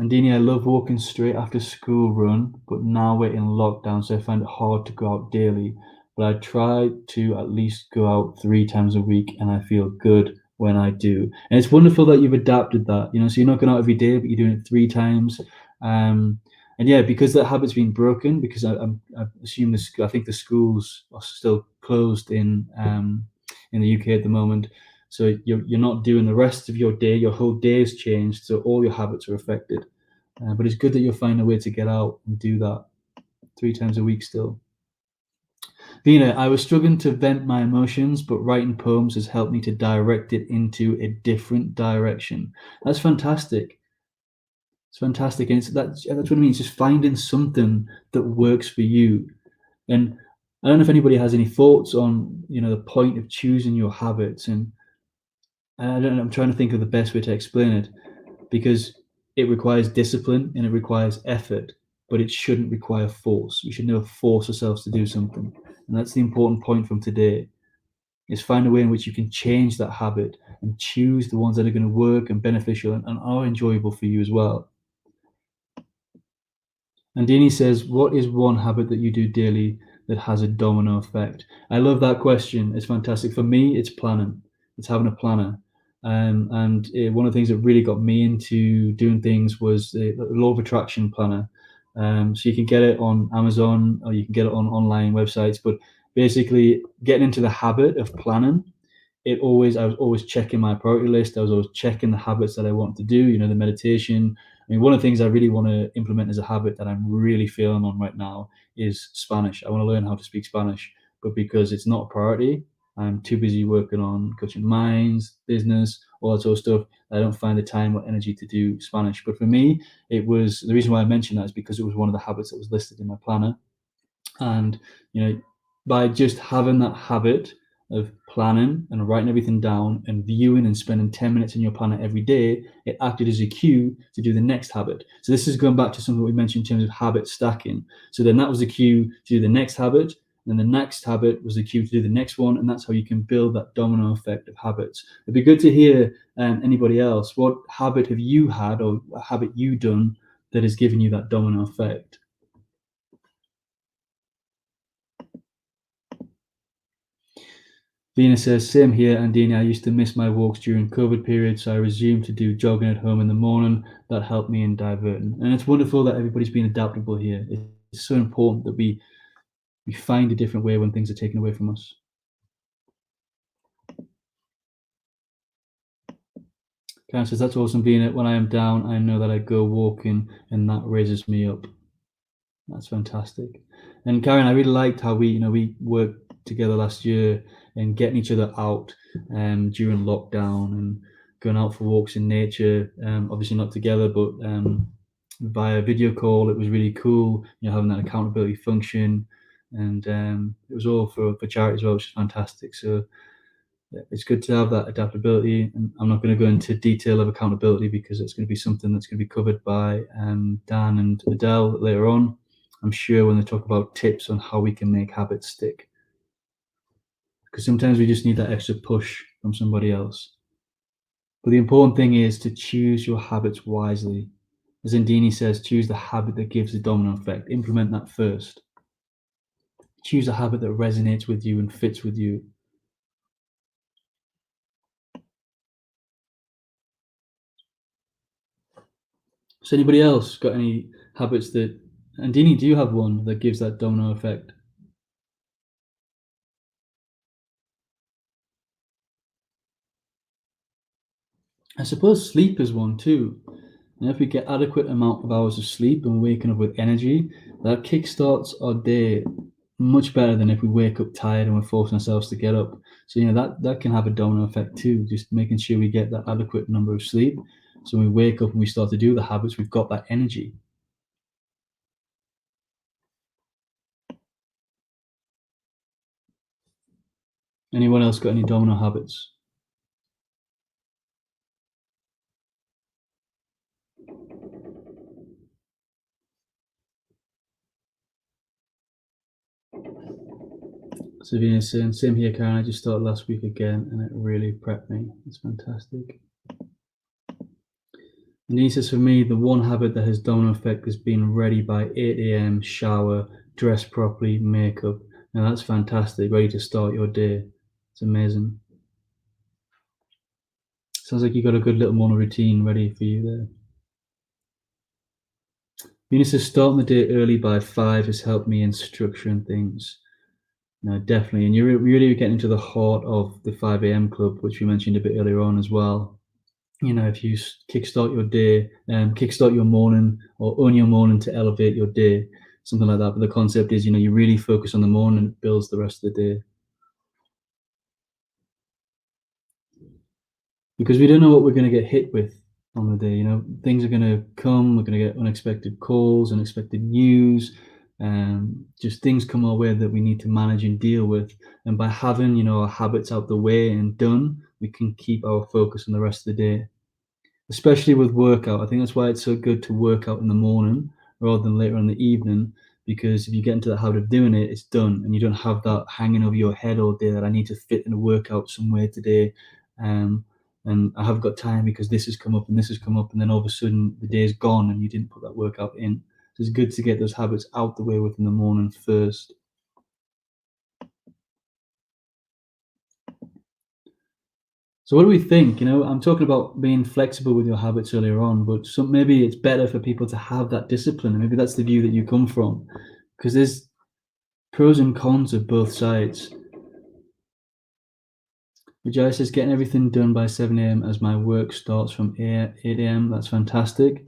Andini, I love walking straight after school run, but now we're in lockdown, so I find it hard to go out daily. But I try to at least go out 3 times a week, and I feel good when I do. And it's wonderful that you've adapted that, you know, so you're not going out every day, but you're doing it 3 times. And yeah, because that habit's been broken, because I assume I think the schools are still closed in the UK at the moment. So you're not doing the rest of your day. Your whole day has changed, so all your habits are affected. But it's good that you'll find a way to get out and do that 3 times a week still. Vina, I was struggling to vent my emotions, but writing poems has helped me to direct it into a different direction. That's fantastic. It's fantastic, and that's what I mean. It's just finding something that works for you. And I don't know if anybody has any thoughts on, you know, the point of choosing your habits. And I don't know, I'm trying to think of the best way to explain it, because it requires discipline and it requires effort, but it shouldn't require force. We should never force ourselves to do something. And that's the important point from today, is find a way in which you can change that habit and choose the ones that are going to work and beneficial and are enjoyable for you as well. And Dini says, what is one habit that you do daily that has a domino effect? I love that question. It's fantastic. For me, it's planning. It's having a planner. And one of the things that really got me into doing things was the Law of Attraction planner. So you can get it on Amazon or you can get it on online websites. But basically, getting into the habit of planning, I was always checking my priority list. I was always checking the habits that I want to do, you know, the meditation. I mean, one of the things I really want to implement as a habit that I'm really feeling on right now is Spanish. I want to learn how to speak Spanish, but because it's not a priority, I'm too busy working on coaching minds, business, all that sort of stuff. I don't find the time or energy to do Spanish. But for me, it was the reason why I mentioned that is because it was one of the habits that was listed in my planner. And, you know, by just having that habit of planning and writing everything down and viewing and spending 10 minutes in your planner every day, it acted as a cue to do the next habit. So this is going back to something we mentioned in terms of habit stacking. So then that was the cue to do the next habit, and the next habit was the cue to do the next one, and that's how you can build that domino effect of habits. It'd be good to hear anybody else, what habit have you had or a habit you done that has given you that domino effect? Vina says, same here, Andini. I used to miss my walks during COVID period, so I resumed to do jogging at home in the morning. That helped me in diverting. And it's wonderful that everybody's been adaptable here. It's so important that we find a different way when things are taken away from us. Karen says, that's awesome, Vina. When I am down, I know that I go walking and that raises me up. That's fantastic. And Karen, I really liked how we worked together last year and getting each other out during lockdown and going out for walks in nature. Obviously not together, but via video call. It was really cool, you know, having that accountability function, and it was all for charity as well, which is fantastic. So yeah, it's good to have that adaptability. And I'm not going to go into detail of accountability because it's going to be something that's going to be covered by Dan and Adele later on, I'm sure, when they talk about tips on how we can make habits stick. Because sometimes we just need that extra push from somebody else. But the important thing is to choose your habits wisely. As Indini says, choose the habit that gives the domino effect. Implement that first. Choose a habit that resonates with you and fits with you. So anybody else got any habits that, and Dini, do you have one that gives that domino effect? I suppose sleep is one too. And if we get adequate amount of hours of sleep and waking up with energy, that kickstarts our day much better than if we wake up tired and we're forcing ourselves to get up. So that can have a domino effect too. Just making sure we get that adequate number of sleep. So when we wake up and we start to do the habits, we've got that energy. Anyone else got any domino habits? Savina saying, same here, Karen. I just started last week again and it really prepped me. It's fantastic. And he says, for me, the one habit that has domino effect is being ready by 8 a.m., shower, dress properly, makeup. Now that's fantastic. Ready to start your day. It's amazing. Sounds like you got a good little morning routine ready for you there. Venus says, starting the day early by 5 has helped me in structuring things. No, definitely. And you're really getting into the heart of the 5 a.m. club, which we mentioned a bit earlier on as well. You know, if you kickstart your day, kickstart your morning or own your morning to elevate your day, something like that. But the concept is, you really focus on the morning and it builds the rest of the day. Because we don't know what we're going to get hit with on the day. Things are going to come. We're going to get unexpected calls, unexpected news, just things come our way that we need to manage and deal with. And by having, our habits out the way and done, we can keep our focus on the rest of the day. Especially with workout. I think that's why it's so good to work out in the morning rather than later in the evening, because if you get into the habit of doing it, it's done and you don't have that hanging over your head all day that I need to fit in a workout somewhere today. And I haven't got time because this has come up and this has come up, and then all of a sudden the day's gone and you didn't put that workout in. So it's good to get those habits out the way within the morning first. So what do we think? I'm talking about being flexible with your habits earlier on, but maybe it's better for people to have that discipline. And maybe that's the view that you come from, because there's pros and cons of both sides. Vijay says, getting everything done by 7 a.m. as my work starts from 8 a.m. That's fantastic.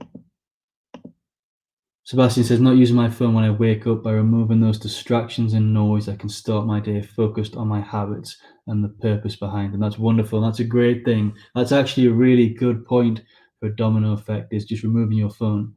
Sebastian says, not using my phone when I wake up. By removing those distractions and noise, I can start my day focused on my habits and the purpose behind them. That's wonderful. That's a great thing. That's actually a really good point for a domino effect, is just removing your phone.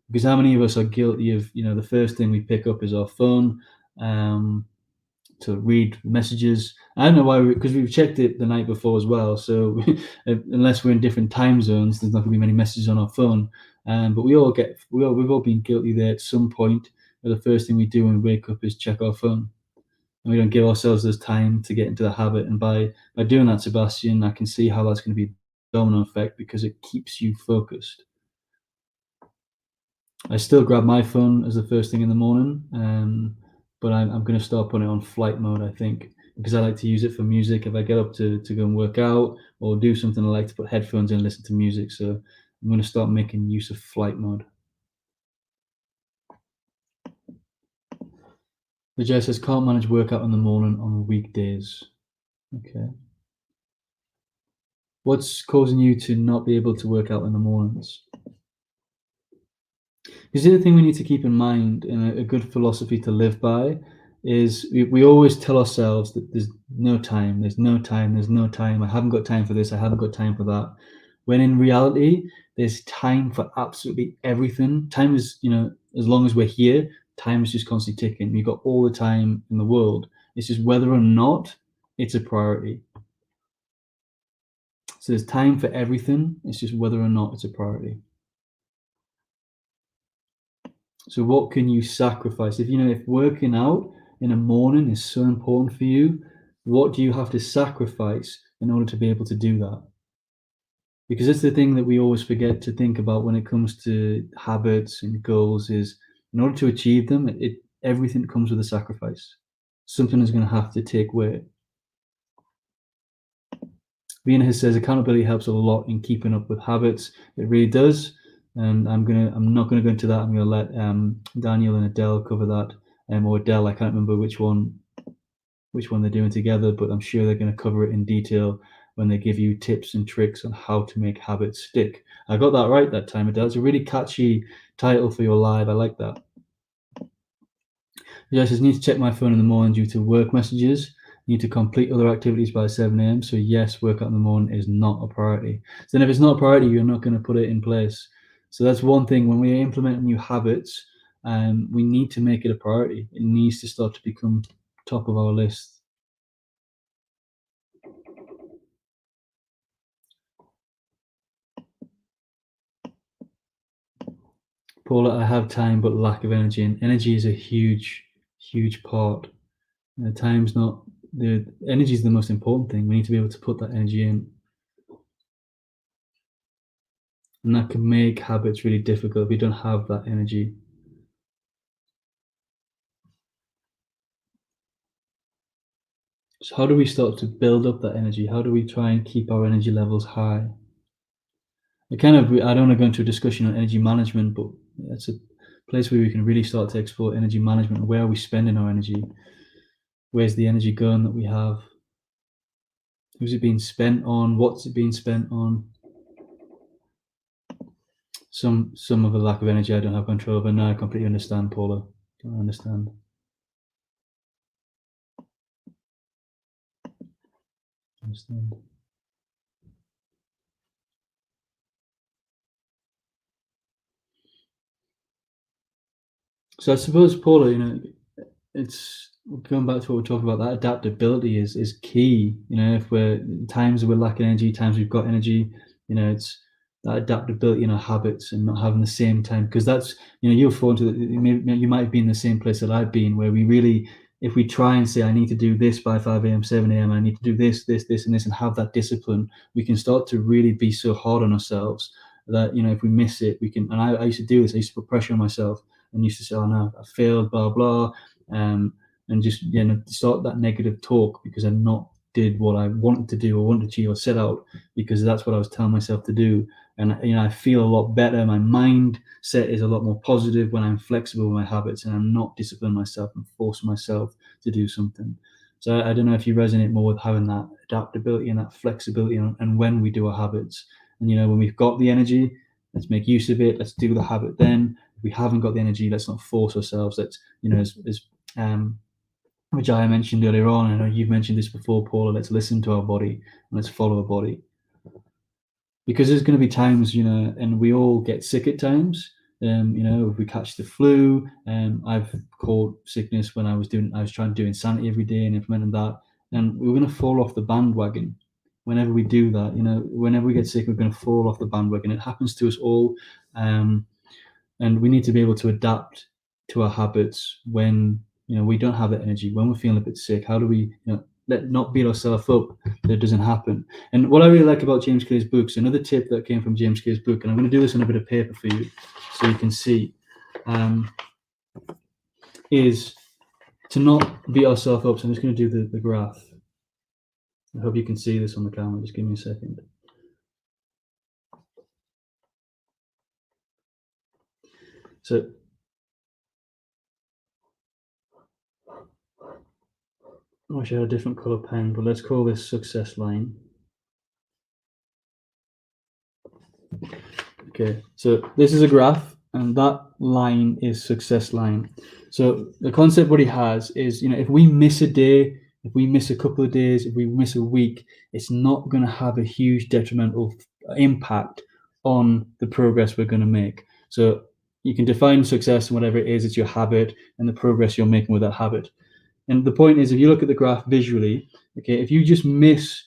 Because how many of us are guilty of, the first thing we pick up is our phone to read messages. I don't know why, because we've checked it the night before as well. So unless we're in different time zones, there's not going to be many messages on our phone. But we've all been guilty there at some point, where the first thing we do when we wake up is check our phone, and we don't give ourselves this time to get into the habit. And by doing that, Sebastian, I can see how that's going to be a domino effect, because it keeps you focused. I still grab my phone as the first thing in the morning, but I'm going to start putting it on flight mode, I think, because I like to use it for music. If I get up to go and work out or do something, I like to put headphones in and listen to music. So I'm going to start making use of flight mode. Vijay says, can't manage workout in the morning on weekdays. Okay. What's causing you to not be able to work out in the mornings? Because the other thing we need to keep in mind, and a good philosophy to live by, is we always tell ourselves that there's no time, I haven't got time for this, I haven't got time for that. When in reality, there's time for absolutely everything. Time is, as long as we're here, time is just constantly ticking. We've got all the time in the world. It's just whether or not it's a priority. So there's time for everything. It's just whether or not it's a priority. So what can you sacrifice? If working out in the morning is so important for you, what do you have to sacrifice in order to be able to do that. Because that's the thing that we always forget to think about when it comes to habits and goals is in order to achieve them, everything comes with a sacrifice. Something is going to have to take way. Vienna says accountability helps a lot in keeping up with habits. It really does. And I'm not gonna go into that. I'm gonna let Daniel and Adele cover that. Or Adele, I can't remember which one they're doing together, but I'm sure they're gonna cover it in detail when they give you tips and tricks on how to make habits stick. I got that right that time, Adele. It's a really catchy title for your live. I like that. Josh says, need to check my phone in the morning due to work messages. Need to complete other activities by 7 a.m. So yes, workout in the morning is not a priority. So then if it's not a priority, you're not going to put it in place. So that's one thing. When we implement new habits, we need to make it a priority. It needs to start to become top of our list. Paula, I have time but lack of energy, and energy is a huge, huge part. Time's not the energy is the most important thing. We need to be able to put that energy in. And that can make habits really difficult if you don't have that energy. So how do we start to build up that energy? How do we try and keep our energy levels high? I don't want to go into a discussion on energy management, but it's a place where we can really start to explore energy management. Where are we spending our energy? Where's the energy going that we have? Who's it being spent on? What's it being spent on? Some of the lack of energy I don't have control over. No, I completely understand, Paula. I understand. So I suppose, Paula, it's going back to what we're talking about. That adaptability is key. If we're times we're lacking energy, times we've got energy. It's that adaptability in our habits and not having the same time, because that's you'll fall into you might be in the same place that I've been, where we really, if we try and say I need to do this by 5 a.m., 7 a.m., I need to do this, and this, and have that discipline, we can start to really be so hard on ourselves that if we miss it, we can. And I used to do this. I used to put pressure on myself and used to say, "Oh no, I failed," blah blah, and just start that negative talk because I not did what I wanted to do or wanted to achieve or set out, because that's what I was telling myself to do. And I feel a lot better. My mindset is a lot more positive when I'm flexible with my habits and I'm not disciplining myself and forcing myself to do something. So I don't know if you resonate more with having that adaptability and that flexibility, and when we do our habits, and when we've got the energy, let's make use of it. Let's do the habit. Then if we haven't got the energy, let's not force ourselves. Let's which I mentioned earlier on. I know you've mentioned this before, Paula. Let's listen to our body and let's follow our body. Because there's going to be times, and we all get sick at times. If we catch the flu, I've caught sickness when I was trying to do Insanity every day and implementing that, and we're going to fall off the bandwagon. Whenever we do that, whenever we get sick, we're going to fall off the bandwagon. It happens to us all, and we need to be able to adapt to our habits when we don't have that energy, when we're feeling a bit sick. How do we not beat ourselves up that it doesn't happen? And what I really like about James Clear's books, another tip that came from James Clear's book, and I'm going to do this on a bit of paper for you so you can see, is to not beat ourselves up. So I'm just going to do the graph. I hope you can see this on the camera. Just give me a second. So I wish I had a different color pen, but let's call this success line. Okay, so this is a graph, and that line is success line. So the concept what he has is, if we miss a day, if we miss a couple of days, if we miss a week, it's not going to have a huge detrimental impact on the progress we're going to make. So you can define success and whatever it is, it's your habit and the progress you're making with that habit. And the point is, if you look at the graph visually, okay, if you just miss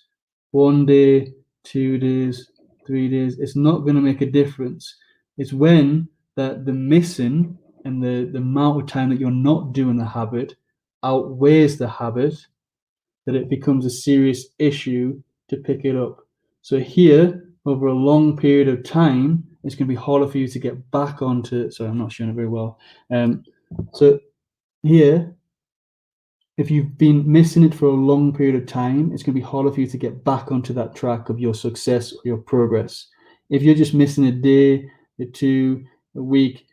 1 day, 2 days, 3 days, it's not going to make a difference. It's when the missing and the amount of time that you're not doing the habit outweighs the habit that it becomes a serious issue to pick it up. So here, over a long period of time, it's going to be harder for you to get back onto. Sorry, I'm not showing it very well. So here, if you've been missing it for a long period of time, it's going to be harder for you to get back onto that track of your success or your progress. If you're just missing a day, a two, a week,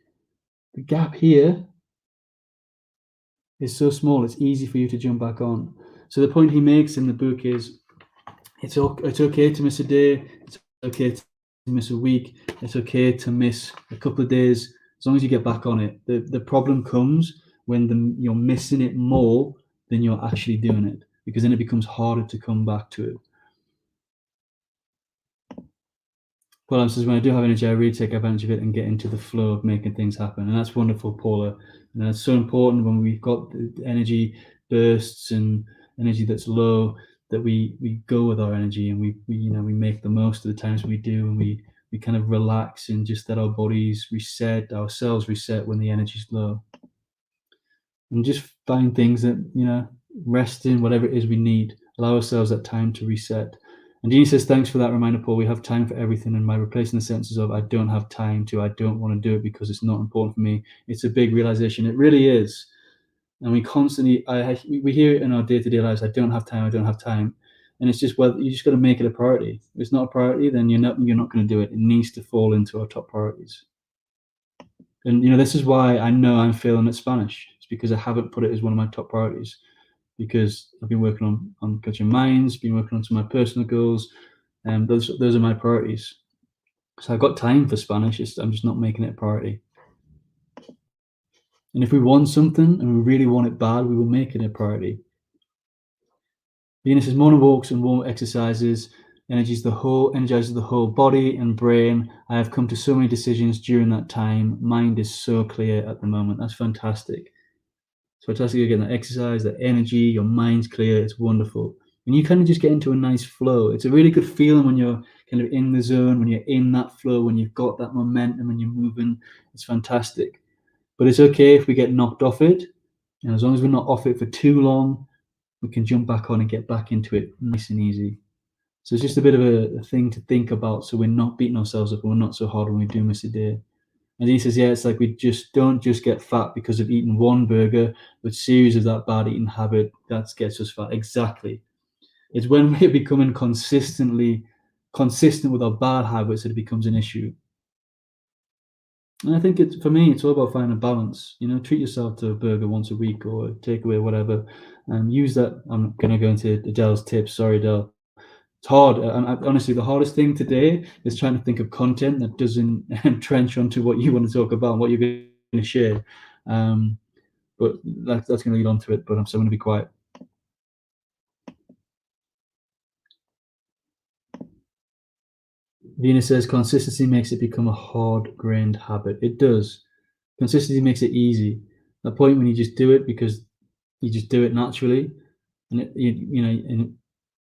the gap here is so small, it's easy for you to jump back on. So the point he makes in the book is it's okay to miss a day, it's okay to miss a week, it's okay to miss a couple of days, as long as you get back on it. The problem comes when you're missing it more than you're actually doing it, because then it becomes harder to come back to it. Paula says, when I do have energy, I really take advantage of it and get into the flow of making things happen. And that's wonderful, Paula. And that's so important when we've got the energy bursts and energy that's low, that we go with our energy and we make the most of the times we do, and we kind of relax and just let our bodies reset, ourselves reset when the energy's low. And just find things that, rest in, whatever it is we need, allow ourselves that time to reset. And Jeannie says, thanks for that reminder, Paul. We have time for everything. And by replacing the senses of I don't have time to, I don't want to do it because it's not important for me, it's a big realization. It really is. And we constantly, we hear it in our day-to-day lives, I don't have time, I don't have time. And it's just, well, you just got to make it a priority. If it's not a priority, then you're not going to do it. It needs to fall into our top priorities. And, this is why I know I'm failing at Spanish. It's because I haven't put it as one of my top priorities, because I've been working on coaching minds, been working on some of my personal goals, and those are my priorities. So I've got time for Spanish. I'm just not making it a priority. And if we want something and we really want it bad, we will make it a priority. Venus says, morning walks and warm exercises energizes the whole body and brain. I have come to so many decisions during that time. Mind is so clear at the moment. That's fantastic. It's fantastic. You're getting that exercise, that energy, your mind's clear. It's wonderful. And you kind of just get into a nice flow. It's a really good feeling when you're kind of in the zone, when you're in that flow, when you've got that momentum and you're moving. It's fantastic. But it's okay if we get knocked off it. And as long as we're not off it for too long, we can jump back on and get back into it nice and easy. So it's just a bit of a thing to think about, so we're not beating ourselves up and we're not so hard when we do miss a day. And he says, yeah, it's like we just don't just get fat because of eating one burger, but series of that bad eating habit that gets us fat. Exactly. It's when we're becoming consistent with our bad habits that it becomes an issue. And I think for me, it's all about finding a balance. Treat yourself to a burger once a week or a takeaway, whatever. Use that. I'm going to go into Adele's tips. Sorry, Adele. It's hard. Honestly, the hardest thing today is trying to think of content that doesn't trench onto what you want to talk about and what you're going to share. But that's going to lead on to it. But I'm still going to be quiet. Venus says, consistency makes it become a hard-grained habit. It does. Consistency makes it easy. The point when you just do it because you just do it naturally, and and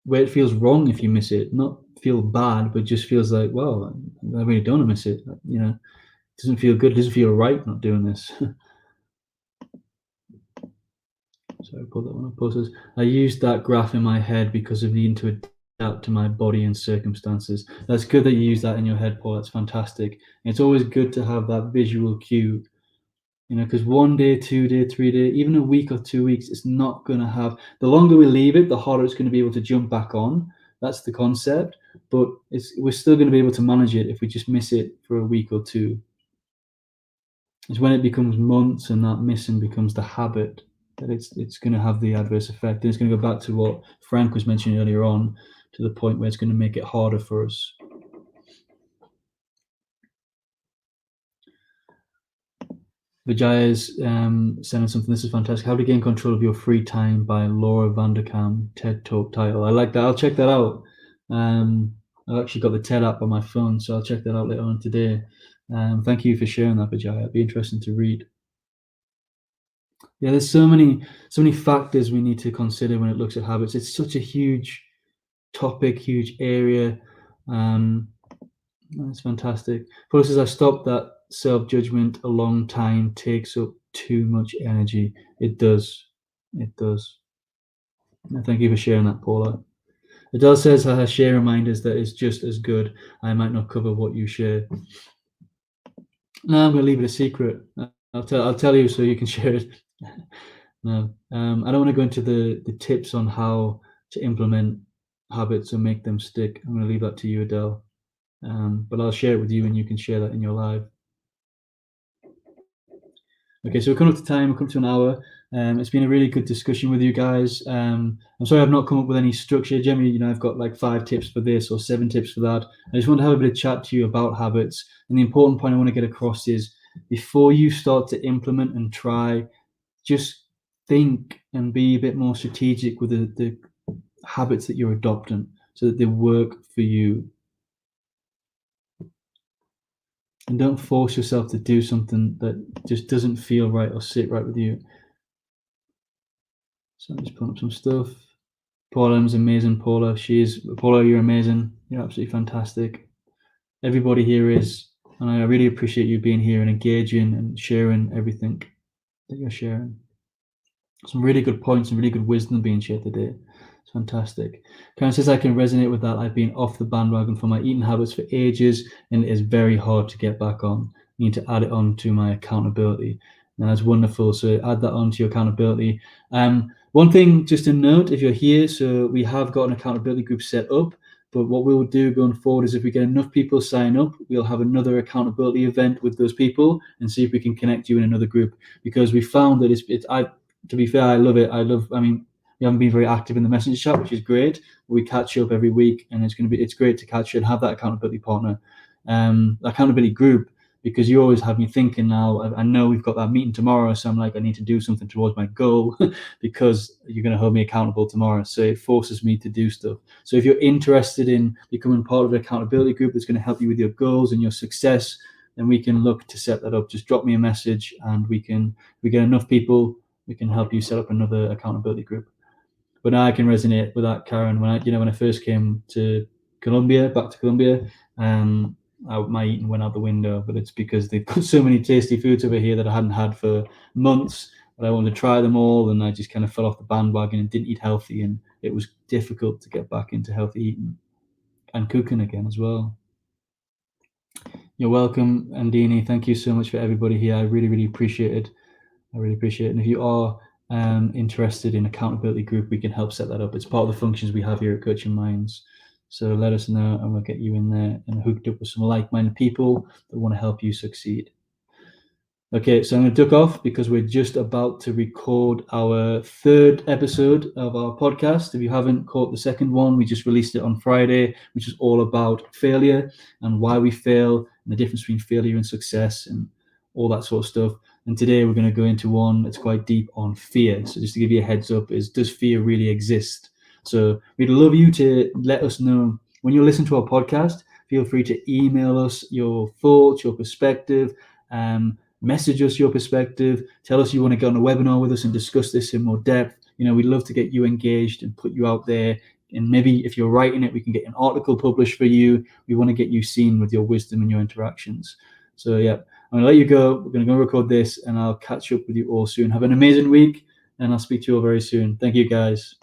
where it feels wrong if you miss it, not feel bad, but just feels like, well, I really don't want to miss it. It doesn't feel good. It doesn't feel right not doing this. So I put that one up. Posters. I used that graph in my head because of needing to adapt to my body and circumstances. That's good that you use that in your head, Paul. That's fantastic. And it's always good to have that visual cue, because 1 day, 2 day, 3 day, even a week or 2 weeks, it's not going to have. The longer we leave it, the harder it's going to be able to jump back on. That's the concept. But we're still going to be able to manage it if we just miss it for a week or two. It's when it becomes months and that missing becomes the habit that it's going to have the adverse effect. And it's going to go back to what Frank was mentioning earlier on, to the point where it's going to make it harder for us. Vijaya's sending something. This is fantastic. How to Gain Control of Your Free Time by Laura Vanderkam, TED Talk title. I like that. I'll check that out. I've actually got the TED app on my phone, so I'll check that out later on today. Thank you for sharing that, Vijaya. It'd be interesting to read. Yeah, there's so many factors we need to consider when it looks at habits. It's such a huge topic, huge area. That's fantastic. Paul says, I stopped that self-judgment a long time, takes up too much energy. It does. Thank you for sharing that, Paula. Adele says her share reminders that is just as good. I might not cover what you share. No, I'm going to leave it a secret. I'll tell you so you can share it. No, I don't want to go into the tips on how to implement habits and make them stick. I'm going to leave that to you, Adele. But I'll share it with you, and you can share that in your live. Okay, so we're coming up to time. We're coming to an hour. It's been a really good discussion with you guys. I'm sorry I've not come up with any structure. Generally, I've got like 5 tips for this or 7 tips for that. I just want to have a bit of chat to you about habits. And the important point I want to get across is before you start to implement and try, just think and be a bit more strategic with the habits that you're adopting so that they work for you. And don't force yourself to do something that just doesn't feel right or sit right with you. So I'm just pulling up some stuff. Paula is amazing, Paula. Paula, you're amazing. You're absolutely fantastic. Everybody here is, and I really appreciate you being here and engaging and sharing everything that you're sharing. Some really good points and really good wisdom being shared today. It's fantastic. Karen says I can resonate with that. I've been off the bandwagon for my eating habits for ages, and it is very hard to get back on. I need to add it on to my accountability. And that's wonderful. So add that on to your accountability. One thing just to note, if you're here, so we have got an accountability group set up. But what we'll do going forward is if we get enough people sign up, we'll have another accountability event with those people and see if we can connect you in another group. Because we found that to be fair, I love it. We haven't been very active in the messenger chat, which is great. We catch up every week, and it's great to catch you and have that accountability partner, accountability group, because you always have me thinking now. I know we've got that meeting tomorrow, so I'm like, I need to do something towards my goal because you're going to hold me accountable tomorrow. So it forces me to do stuff. So if you're interested in becoming part of the accountability group that's going to help you with your goals and your success, then we can look to set that up. Just drop me a message, and we get enough people, we can help you set up another accountability group. But now I can resonate with that, Karen. When I first came to back to Colombia, my eating went out the window. But it's because they put so many tasty foods over here that I hadn't had for months. But I wanted to try them all, and I just kind of fell off the bandwagon and didn't eat healthy, and it was difficult to get back into healthy eating and cooking again as well. You're welcome, Andini. Thank you so much for everybody here. I really, really appreciate it. And if you are interested in accountability group, we can help set that up. It's part of the functions we have here at Coaching Minds. So let us know, and we'll get you in there and hooked up with some like-minded people that want to help you succeed. Okay, so I'm going to duck off because we're just about to record our 3rd episode of our podcast. If you haven't caught the 2nd one, we just released it on Friday, which is all about failure and why we fail and the difference between failure and success and all that sort of stuff. And today we're going to go into one that's quite deep on fear. So just to give you a heads up, does fear really exist? So we'd love you to let us know when you listen to our podcast. Feel free to email us your thoughts, your perspective, message us your perspective. Tell us you want to go on a webinar with us and discuss this in more depth. We'd love to get you engaged and put you out there. And maybe if you're writing it, we can get an article published for you. We want to get you seen with your wisdom and your interactions. So yeah, I'm going to let you go. We're going to go record this, and I'll catch up with you all soon. Have an amazing week, and I'll speak to you all very soon. Thank you, guys.